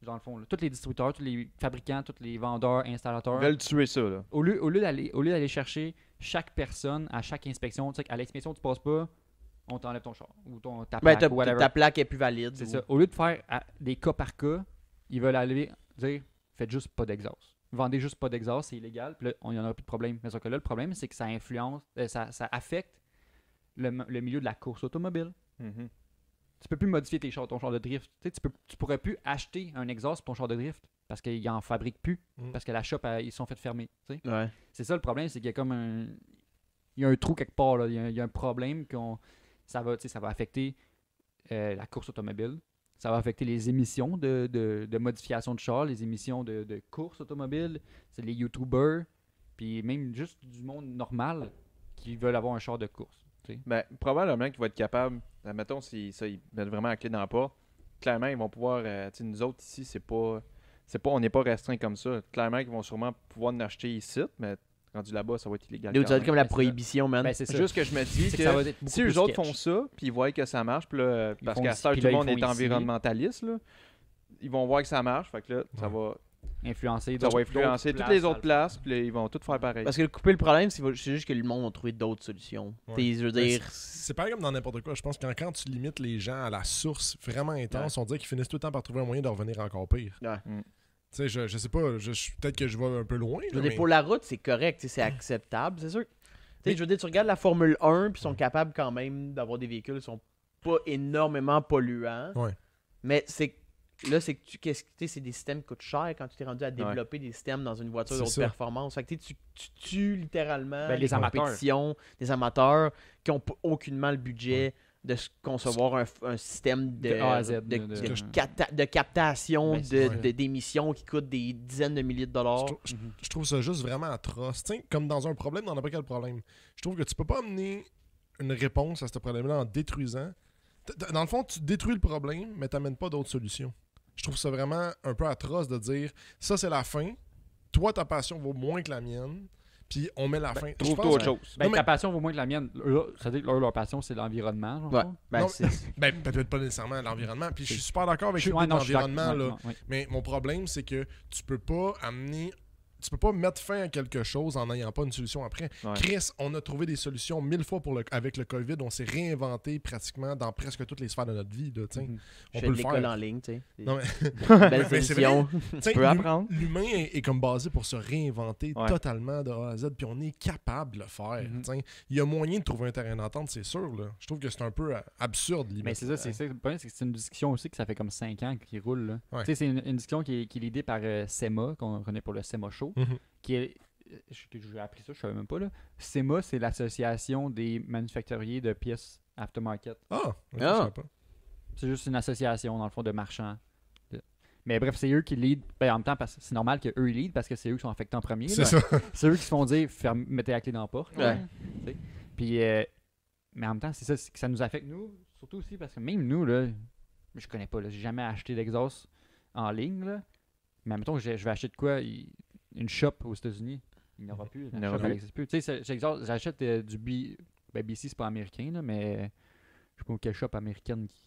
Dans le fond, là. Tous les distributeurs, tous les fabricants, tous les vendeurs, installateurs. Ils veulent tuer ça, là. Au lieu d'aller chercher chaque personne à chaque inspection, tu sais, à l'inspection, tu passes pas, on t'enlève ton char ou ta Ben, plaque ou whatever. ta plaque est plus valide. C'est ou- ça. Au lieu de faire des cas par cas, ils veulent aller dire faites juste pas d'exhaust. Vendez juste pas d'exhaust, c'est illégal, puis là, il n'y en aura plus de problème. Mais sauf que là, le problème, c'est que ça influence, ça affecte le milieu de la course automobile. Mhm. Tu peux plus modifier ton char de drift. Tu sais, tu pourrais plus acheter un exhaust pour ton char de drift parce qu'ils en fabriquent plus, parce que la shop, ils sont fait fermer. Tu sais. Ouais. C'est ça le problème, c'est qu'il y a comme il y a un trou quelque part, là. Il y a un problème ça va affecter la course automobile. Ça va affecter les émissions de modification de char, les émissions de course automobile. C'est les YouTubers, puis même juste du monde normal qui veulent avoir un char de course. Tu sais. Ben, probablement qu'ils vont être capables, admettons, si ça, ils mettent vraiment la clé dans la porte, clairement, ils vont pouvoir, tu sais, nous autres ici, on n'est pas restreint comme ça. Clairement, ils vont sûrement pouvoir en acheter ici, mais rendu là-bas, ça va être illégal. Là, quand ça va être même. comme la Ben, c'est ça. prohibition, man. Ben, c'est ça. Juste que je me dis C'est que, ça va être beaucoup si plus eux autres sketch. font ça, puis ils voient que ça marche, puis là, Ils parce font qu'à ici, cette heure, puis tout le là, monde ils est font ici. environnementaliste, là, ils vont voir que ça marche, fait que là, ça va Influencer influencer toutes les autres places, puis là, ils vont tout faire pareil. Parce que couper le problème, c'est juste que le monde va trouver d'autres solutions. Ouais. T'sais, je veux Mais dire. c'est pareil comme dans n'importe quoi. Je pense que quand tu limites les gens à la source vraiment intense, on dirait qu'ils finissent tout le temps par trouver un moyen de revenir encore pire. Ouais. Tu sais, je sais pas, peut-être que je vais un peu loin. Je là, veux dire, mais- pour la route, c'est correct, t'sais, c'est acceptable, c'est sûr. Je veux dire, tu regardes la Formule 1, puis ils sont capables quand même d'avoir des véhicules qui sont pas énormément polluants. Ouais. Mais c'est là, c'est que c'est des systèmes qui coûtent cher quand tu t'es rendu à développer des systèmes dans une voiture de C'est haute ça. performance. Fait que tu tues littéralement Ben, les amateurs. compétitions, des amateurs qui n'ont aucunement le budget de concevoir un système De A à Z, de captation Ben, c'est ça. d'émissions qui coûtent des dizaines de milliers de dollars. Je trouve ça juste vraiment atroce. Tu sais, comme dans un problème, dans n'importe quel problème. Je trouve que tu peux pas amener une réponse à ce problème-là en détruisant. Dans le fond, tu détruis le problème, mais tu n'amènes pas d'autres solutions. Je trouve ça vraiment un peu atroce de dire ça, c'est la fin. Toi, ta passion vaut moins que la mienne. puis on met la fin. Je Trouve-toi pense autre chose. Ben, Non, mais- ta passion vaut moins que la mienne. Ça veut dire que leur passion, c'est l'environnement. Genre, Ouais. ça. Ben, Non, c'est... Ben, peut-être pas nécessairement l'environnement. Puis je suis super d'accord avec Ouais, non, je suis l'environnement, d'accord. là. Ouais. Mais mon problème, c'est que tu peux pas mettre fin à quelque chose en n'ayant pas une solution après. Ouais. Chris, on a trouvé des solutions 1000 fois avec le COVID. On s'est réinventé pratiquement dans presque toutes les sphères de notre vie. Là, Mhm. on Je fais peut de le l'école faire. en ligne, tu sais. Non, mais, Belle mais c'est solution. t'sais, peux apprendre. L'humain est comme basé pour se réinventer Ouais. totalement de A à Z, puis on est capable de le faire. Mhm. T'sais. Il y a moyen de trouver un terrain d'entente, c'est sûr. Là. Je trouve que c'est un peu absurde, limite. Mais c'est ça, c'est ça. Le problème, c'est que c'est une discussion aussi que ça fait comme 5 ans qu'il roule. Là. Ouais. Tu sais, c'est une discussion qui est l'idée par SEMA, qu'on connaît pour le SEMA Show, Mhm. qui est. Je vais appeler ça, je savais même pas. Là. SEMA, c'est l'association des manufacturiers de pièces aftermarket. Ah, ok, Ah. je savais pas. C'est juste une association, dans le fond, de marchands. Mais bref, c'est eux qui lead. Ben, en même temps, c'est normal qu'eux ils lead parce que c'est eux qui sont affectés en premier. C'est là. ça. C'est eux qui se font dire mettez la clé dans la porte. Ouais. Tu sais. Puis, mais en même temps, c'est ça, c'est que ça nous affecte nous, surtout aussi parce que même nous, là, je connais pas, là, j'ai jamais acheté d'exhaust en ligne. Là. Mais mettons que je vais acheter de quoi une shop aux États-Unis. Il n'y aura plus. Il n'y La aura shop, plus. elle existe plus. Tu sais, j'achète du BC, c'est pas américain, là, mais je sais pas quelle shop américaine qui.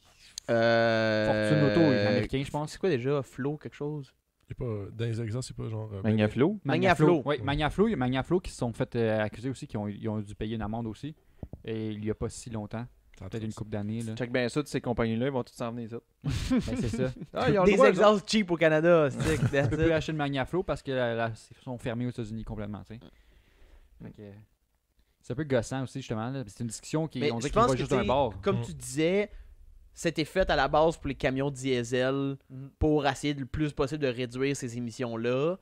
Fortune Auto, il est américain, je pense. C'est quoi déjà? Flow, quelque chose? Il est pas, dans les exemples, c'est pas genre. Magnaflow. Magnaflow. Oui, Magnaflow qui se sont fait accuser aussi, ils ont dû payer une amende aussi. Et il y a pas si longtemps. Peut-être une couple d'années. Là. Check bien ça de ces compagnies-là, ils vont tous s'en venir ici. Ben, c'est ça. Ah, ils ont le Des droit, eux exhausts cheap au Canada. C'est Tu that's peux plus it. acheter de Magnaflow parce que ils sont fermés aux États-Unis complètement. Tu sais. Fait que, c'est un peu gossant aussi, justement. Là. C'est une discussion qui Mais on je dirait qu'il pense va que, juste tu d'un sais, bord. Comme tu disais, c'était fait à la base pour les camions diesel pour essayer le plus possible de réduire ces émissions-là.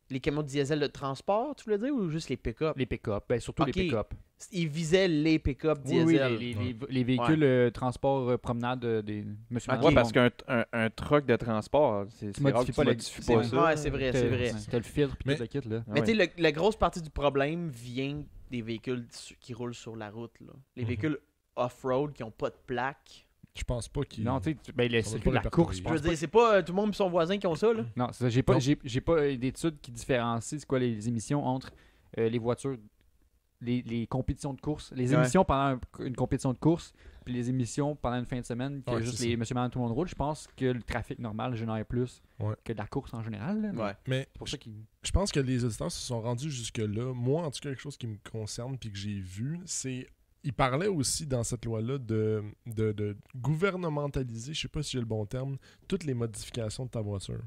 Les camions diesel de transport, tu voulais dire, ou juste les pick-up? Les pick-up, ben, surtout Ok. les pick-up. Ils visaient les pick-up Oui, oui, diesel. les véhicules transport promenade des monsieur Ok. Ouais, parce qu'un un truck de transport, c'est rare modifies que pas tu le- modifies c'est pas vrai. ça. Ouais, c'est vrai, c'est vrai. T'as le filtre puis Mais- tout le kit, là. Ah Mais ouais. tu sais, la grosse partie du problème vient des véhicules qui roulent sur la route. Là. Les Mhm. véhicules off-road qui n'ont pas de plaque. Je pense pas qu'il. Non, tu sais, ben, le Ça va circuit de pas la course, répertorier. je Je pense veux pas. dire, c'est pas tout le monde et son voisin qui ont ça. Là. Non, c'est ça, j'ai pas, Non. j'ai pas d'études qui différencient c'est quoi les émissions entre les voitures, les compétitions de course, les Ouais. émissions pendant une compétition de course, puis les émissions pendant une fin de semaine que Ouais, juste c'est les ça. monsieur madame tout le monde roule. Je pense que le trafic normal génère plus Ouais. que de la course en général. Là. Ouais. Mais C'est pour ça qu'ils. je pense que les auditeurs se sont rendus jusque-là. Moi, en tout cas, quelque chose qui me concerne puis que j'ai vu, c'est. Il parlait aussi dans cette loi-là de gouvernementaliser, je sais pas si j'ai le bon terme, toutes les modifications de ta voiture.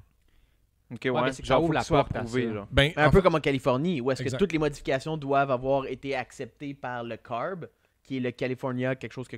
Ok, Ouais, ouais. mais c'est que ça Genre, ouvre faut la que ce soit porte à approuvé, ça. genre. Ben, Un en peu fait- comme en Californie, où est-ce que Exact. toutes les modifications doivent avoir été acceptées par le CARB, qui est le California quelque chose.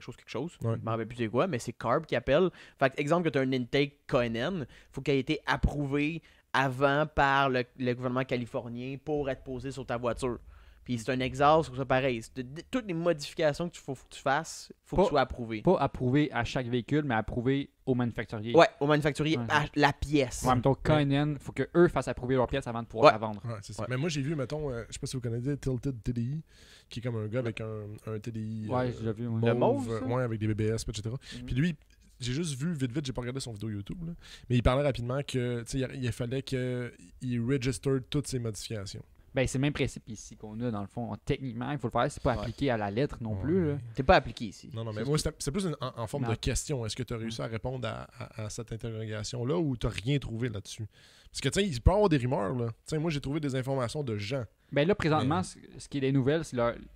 Ouais. Je m'en rappelle plus c'est quoi, mais c'est CARB qui appelle. Fait que, exemple, que tu as un intake KNN, faut qu'il ait été approuvé avant par le gouvernement californien pour être posé sur ta voiture. Puis c'est un exhaust, c'est pareil. Toutes les modifications que faut que tu fasses, faut que Pas- tu sois approuvé. Pas approuvé à chaque véhicule, mais approuvé au manufacturier. Ouais, au manufacturier, Ouais. à la pièce. Ouais, en même temps, KNN, faut que eux fassent approuver leur pièce avant de pouvoir Ouais. la vendre. Ouais, c'est ça. Ouais. Mais moi, j'ai vu, mettons, je sais pas si vous connaissez Tilted TDI, qui est comme un gars avec un TDI. Ouais, j'ai vu. Ouais. Le mauve, ça? Ouais, avec des BBS, etc. Puis lui, j'ai juste vu, vite, j'ai pas regardé son vidéo YouTube, là, mais il parlait rapidement que, tu sais, il fallait qu'il register toutes ses modifications. Ben, c'est le même principe ici qu'on a, dans le fond. Techniquement, il faut le faire. C'est pas Ouais. appliqué à la lettre non plus. Là. T'es pas appliqué ici. Non, non, mais C'est moi, c'est plus en forme Non. de question. Est-ce que tu as réussi à répondre à cette interrogation-là ou tu rien trouvé là-dessus? Parce que, tu sais, il peut y avoir des rumeurs, là. Tu sais, moi, j'ai trouvé des informations de gens. Ben là, présentement, Mais- ce qui est des nouvelles,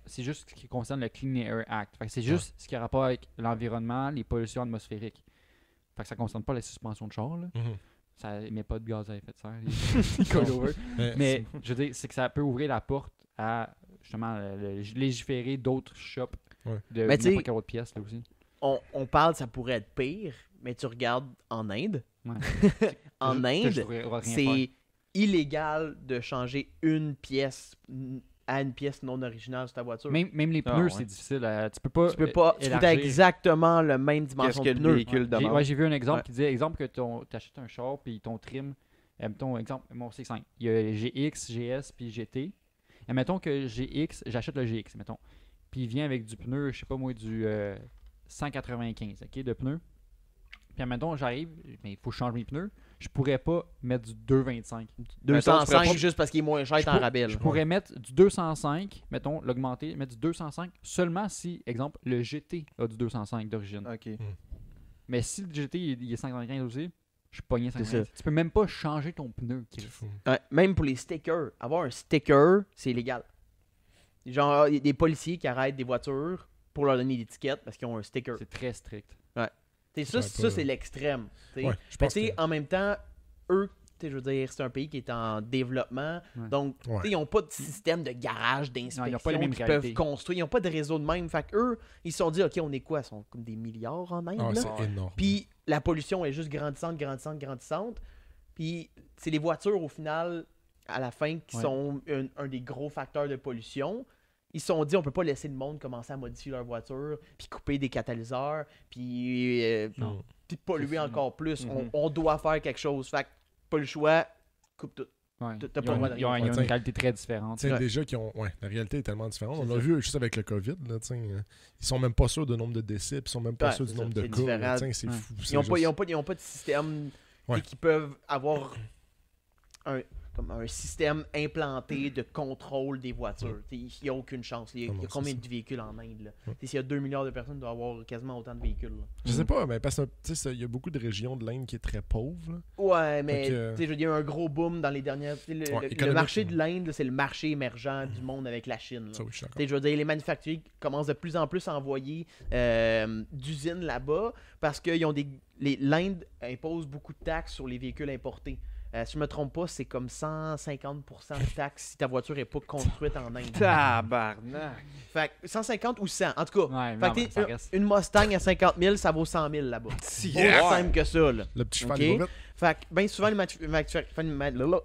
c'est juste ce qui concerne le Clean Air Act. Fait que c'est juste ce qui a rapport avec l'environnement, les pollutions atmosphériques. Fait que ça concerne pas la suspension de char. Là. Ça émet pas de gaz à effet de serre. les coilovers. Mais je veux dire, c'est que ça peut ouvrir la porte à justement légiférer d'autres shops Ouais. de Mais tu sais- n'importe quelle autre pièce là aussi. On parle, ça pourrait être pire, mais tu regardes en Inde. Ouais. En Que je Inde, pourrais rien faire. c'est illégal de changer une pièce à une pièce non originale sur ta voiture. Même les Ah, pneus, ouais. c'est difficile. Tu peux pas. tu peux pas. Tu élargir. as exactement le même Qu'est-ce dimension que de le pneu. véhicule J'ai demande? j'ai vu un exemple Ouais. qui disait exemple que tu achètes un char puis ton trim, mettons exemple mon C5, il y a GX, GS puis GT. Et mettons que GX, j'achète le GX, mettons. Puis il vient avec du pneu, je sais pas moi du 195, OK, de pneu. puis admettons, j'arrive, mais il faut que je change mes pneus, je pourrais pas mettre du 2,25. 205 juste parce qu'il est moins cher, t'es en rabais. Je pourrais mettre du 205, mettons, l'augmenter, mettre du 205 seulement si, exemple, le GT a du 205 d'origine. OK. Mais si le GT il est 55 aussi, je suis pogné C'est 55. Tu peux même pas changer ton pneu. C'est fou. Ouais, même pour les stickers. Avoir un sticker, c'est illégal. Genre, il y a des policiers qui arrêtent des voitures pour leur donner l'étiquette parce qu'ils ont un sticker. C'est très strict. Ça, c'est l'extrême. t'sais. Ouais, je Mais pense t'sais, que... en même temps, eux, je veux dire, c'est un pays qui est en développement. Ouais. Donc, Ouais. ils n'ont pas de système de garage, Non, ils d'inspection ont pas les mêmes qu'ils réalités. peuvent construire. Ils n'ont pas de réseau de même. Fait qu'eux, ils se sont dit, OK, on est quoi? Ils sont comme des milliards en Inde. Ah, là. c'est énorme. Puis la pollution est juste grandissante. Puis c'est les voitures, au final, à la fin, qui Ouais. sont un des gros facteurs de pollution. Ils se sont dit, on peut pas laisser le monde commencer à modifier leur voiture, puis couper des catalyseurs, puis Non. puis polluer C'est- encore plus. Mhm. On doit faire quelque chose. Fait que pas le choix, coupe tout. Ouais. T'as Ils pas le ont, droit de ils ont- rien ils ont faire. une réalité très différente. Tu sais, Ouais. déjà, la réalité est tellement différente. C'est On l'a ça. vu juste avec le COVID. Là, tu sais, ils sont même pas sûrs du nombre de décès, puis ils sont même pas Ouais, sûrs du c'est nombre ça, de c'est cas. là, différent. tu sais, C'est Ouais. fou. Ils c'est n'ont juste- pas de système Ouais. qui peuvent avoir comme un système implanté de contrôle des voitures. Il n'y a aucune chance. Il y a Non, combien c'est de véhicules en Inde? Là? Ouais. S'il y a 2 milliards de personnes, il doit y avoir quasiment autant de véhicules. Là. Je sais pas, mais parce que tu sais, il y a beaucoup de régions de l'Inde qui est très pauvre. Là. Ouais, mais Fait que- tu sais, je veux dire, il y a eu un gros boom dans les dernières. Tu sais, le économique, marché là. de l'Inde, là, c'est le marché émergent du monde avec la Chine. là. Ça, oui, je suis d'accord. Tu sais, je veux dire, les manufacturiers commencent de plus en plus à envoyer d'usines là-bas parce que l'Inde impose beaucoup de taxes sur les véhicules importés. Si je me trompe pas, c'est comme 150% de taxes si ta voiture n'est pas construite en Inde. Tabarnak! Fait que 150 ou 100, en tout cas. Ouais, Fait non, que mais ça t'sais, reste. une Mustang à 50 000, ça vaut 100 000 là-bas. Si, Aussi yeah! simple que ça, là. Le petit cheval, Ok. il va vite. Fait que, bien souvent, les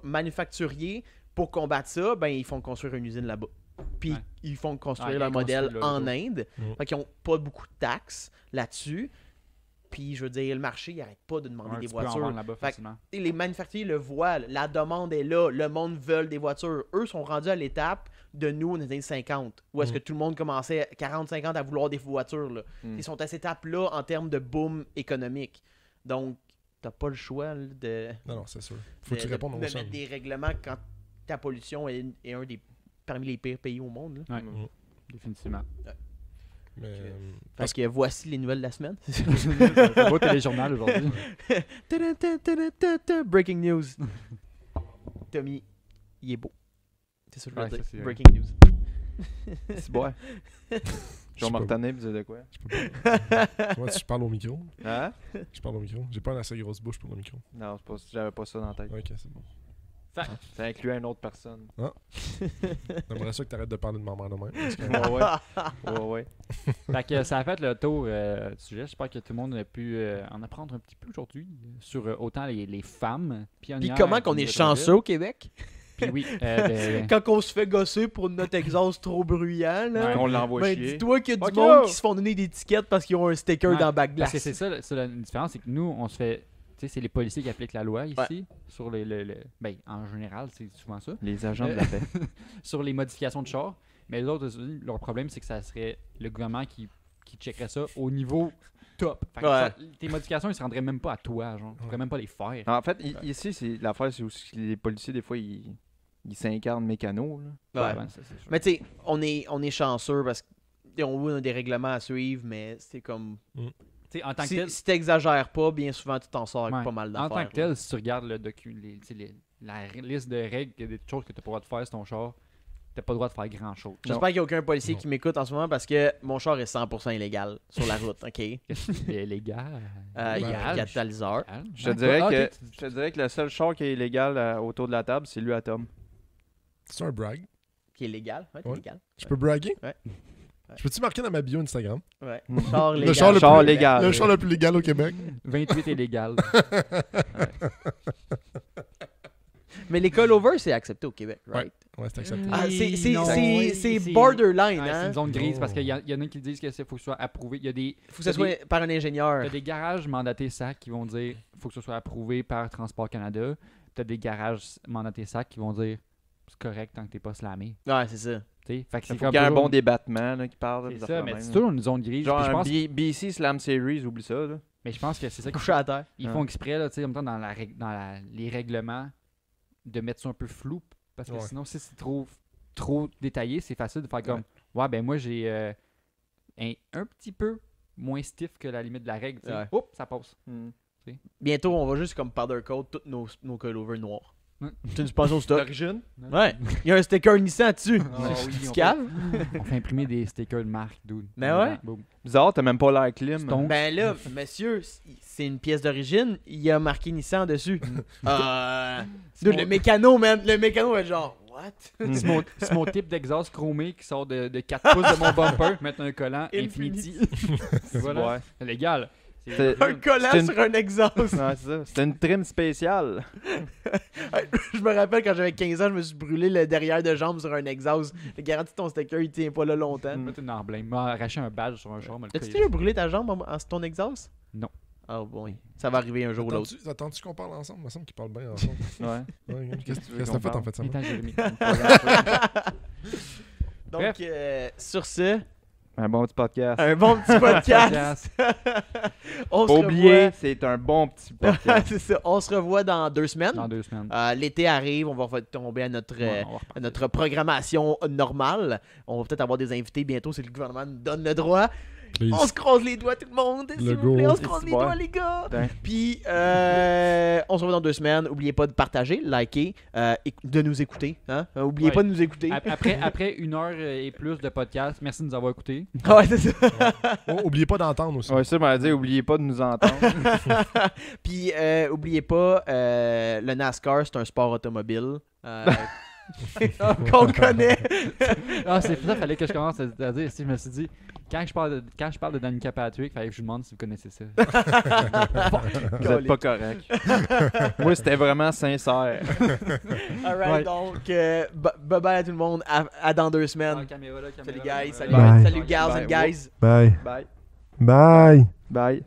manufacturiers, pour combattre ça, ben, ils font construire une usine là-bas. Puis, Ouais. ils font construire Ouais, leur ils modèle construisent leur en auto. Inde. Mm. Fait qu'ils n'ont pas beaucoup de taxes là-dessus. Puis, je veux dire, le marché, il n'arrête pas de demander Ouais, des tu peux en voitures. vendre là-bas Fait que- facilement. Et les manufacturiers le voient, là, la demande est là, le monde veut des voitures. Eux sont rendus à l'étape de nous, dans les années 50, où est-ce que tout le monde commençait, 40-50, à vouloir des voitures. Là. Mm. Ils sont à cette étape-là en termes de boom économique. Donc, t'as pas le choix là, de, Non, c'est sûr. Faut que tu de répondes aux mettre gens. des règlements quand ta pollution est parmi les pires pays au monde. Là. Ouais, Mm. définitivement. Mais, Parce que voici les nouvelles de la semaine. C'est beau téléjournal aujourd'hui. Breaking news. Tommy, il est beau. C'est ça que je veux Ouais, ça, dire. c'est vrai. Breaking news. C'est bon. Je vais me pas- retenir et dire de quoi. Moi, je parle au micro. Hein? Je parle au micro. J'ai pas une assez grosse bouche pour le micro. Non, c'est pas, j'avais pas ça dans la tête. Ok, c'est bon. Ça incluait une autre personne. J'aimerais ça que t'arrêtes de parler de ma mère de même. parce que- Ouais, ouais. Fait que ça a fait le tour du sujet. J'espère que tout le monde a pu en apprendre un petit peu aujourd'hui sur autant les femmes Puis pionnières. comment qu'on comme est le chanceux au Québec? Puis oui, Quand on se fait gosser pour notre exhaust trop bruyant, là, Ouais. On l'envoie ben, chier. dis-toi qu'il y a du Ok. monde qui se font donner des tickets parce qu'ils ont un sticker Ouais, dans le bac parce glace. que c'est ça la différence, c'est que nous, on se fait. Tu sais, c'est les policiers qui appliquent la loi ici. Sur ben, en général, c'est souvent ça. Les agents de la paix. Sur les modifications de char. Mais les autres, leur problème, c'est que ça serait le gouvernement qui checkerait ça au niveau top. Fait que Ouais. tes modifications, ils se rendraient même pas à toi, genre. Tu pourrais même pas les faire. En fait, ici, l'affaire, c'est aussi que les policiers, des fois, ils s'incarnent mécano. Là. Ouais. Ça, c'est sûr. Mais tu sais, on est chanceux parce qu'on a des règlements à suivre, mais c'est comme. Tu sais, en tant que tel, Si t'exagères pas, bien souvent tu t'en sors avec ouais, pas mal d'affaires. en tant que tel, si tu regardes le la liste de règles, il y a des choses que tu n'as pas le droit de faire sur ton char, tu n'as pas le droit de faire grand chose. J'espère qu'il n'y a aucun policier Non. qui m'écoute en ce moment parce que mon char est 100% illégal sur la route, ok? C'est légal. Il y a un catalyseur. Je te dirais que le seul char qui est illégal autour de la table, c'est lui à Tom. C'est un brag. Qui est légal. Ouais, Ouais. légal. Je peux braguer? Ouais. Je peux-tu marquer dans ma bio Instagram? Ouais. Mm. Char légal. char le Char plus- légal. Le char le plus légal au Québec. 28 est légal. Mais les coilovers, c'est accepté au Québec, right? Ouais, c'est accepté. Ah, Non, c'est borderline, Ouais, c'est hein? une zone grise Non. parce qu'il y en a qui disent que faut que ce soit approuvé. Il y a des, Faut que ce soit par un ingénieur. t'as des garages mandatés SAC qui vont dire faut que ce soit approuvé par Transport Canada. T'as des garages mandatés SAC qui vont dire c'est correct tant que t'es pas slamé. Ouais, c'est ça. Fait que Il c'est faut comme qu'il y ait un toujours- bon débattement là, qui parle. C'est des ça, affaires mais de c'est même, toujours une zone grise. Genre Puis je un pense, BC Slam Series, oublie ça. Là. mais je pense que c'est ça qu'ils Couché à terre. ils font exprès, là, tu sais, en même temps, dans les règlements, de mettre ça un peu flou. Parce que Ouais. sinon, si c'est trop détaillé, c'est facile de faire comme ouais, ben moi, j'ai un petit peu moins stiff que la limite de la règle. Tu sais. Ouais. Oups, ça passe. Hmm. Bientôt, on va juste comme powder coat tous nos coilovers noirs. Ouais. C'est une suspension stock. D'origine? Ouais. Il y a un sticker Nissan dessus. Ah oui, Tu on calmes? On fait imprimer des stickers de marque, dude. Ben ouais. Boum. Bizarre, t'as même pas l'air clim. Stonks. Ben là, monsieur, c'est une pièce d'origine. Il y a marqué Nissan dessus. Dude, le mécano, man. Le mécano est genre, what? C'est mon type d'exhaust chromé qui sort de 4 pouces de mon bumper, mettre un collant Infinity. Voilà. Ouais. C'est légal. C'est- Un collant C'est une- sur un exhaust. Ouais, c'est ça. C'était une trim spéciale. Je me rappelle quand j'avais 15 ans, je me suis brûlé le derrière de jambe sur un exhaust. Le garantie ton sticker, il tient pas là longtemps. Mettre une emblème. M'a arraché un badge sur un char. me le As-tu coller. déjà brûlé ta jambe sur ton exhaust? Non. Ah bon, oui. Ça va arriver un jour ou l'autre. Attends-tu qu'on parle ensemble? Il me semble qu'ils parlent bien ensemble. Ouais. Ouais, Qu'est-ce veux que qu'on t'as fait en parle? fait ça? Il est temps, Jérémy. Donc, Bref. sur ce, Un bon petit podcast. un bon petit podcast. On se Pas oublier, revoit. c'est un bon petit podcast. C'est ça. On se revoit dans 2 semaines. Dans 2 semaines. L'été arrive, on va tomber à notre, Ouais, on va repartir. notre programmation normale. On va peut-être avoir des invités bientôt si le gouvernement nous donne le droit. Please. On se croise les doigts, tout le monde. S'il Le vous plaît, on go. se croise les Ouais. doigts, les gars. Putain. Puis, on se revoit dans 2 semaines. N'oubliez pas de partager, liker, de nous écouter. Hein? Oubliez Ouais. pas de nous écouter. Après 1 heure et plus de podcast, merci de nous avoir écoutés. Ouais, c'est ça. Oh, oubliez pas d'entendre aussi. Ouais, ça m'a dit, oubliez pas de nous entendre. Puis, oubliez pas, le NASCAR, c'est un sport automobile. Qu'on connaît. Ah, c'est pour ça qu'il fallait que je commence à dire. Je me suis dit, quand je parle de Danica Patrick, il fallait que je vous demande si vous connaissez ça. Vous êtes pas correct. Moi, c'était vraiment sincère. Alright, Ouais. donc, bye bye à tout le monde. À dans 2 semaines. Ah, caméra là, caméra Salut, là, guys. caméra Salut, là. Bye. salut, gals Bye. and guys. Bye. Bye. Bye. Bye.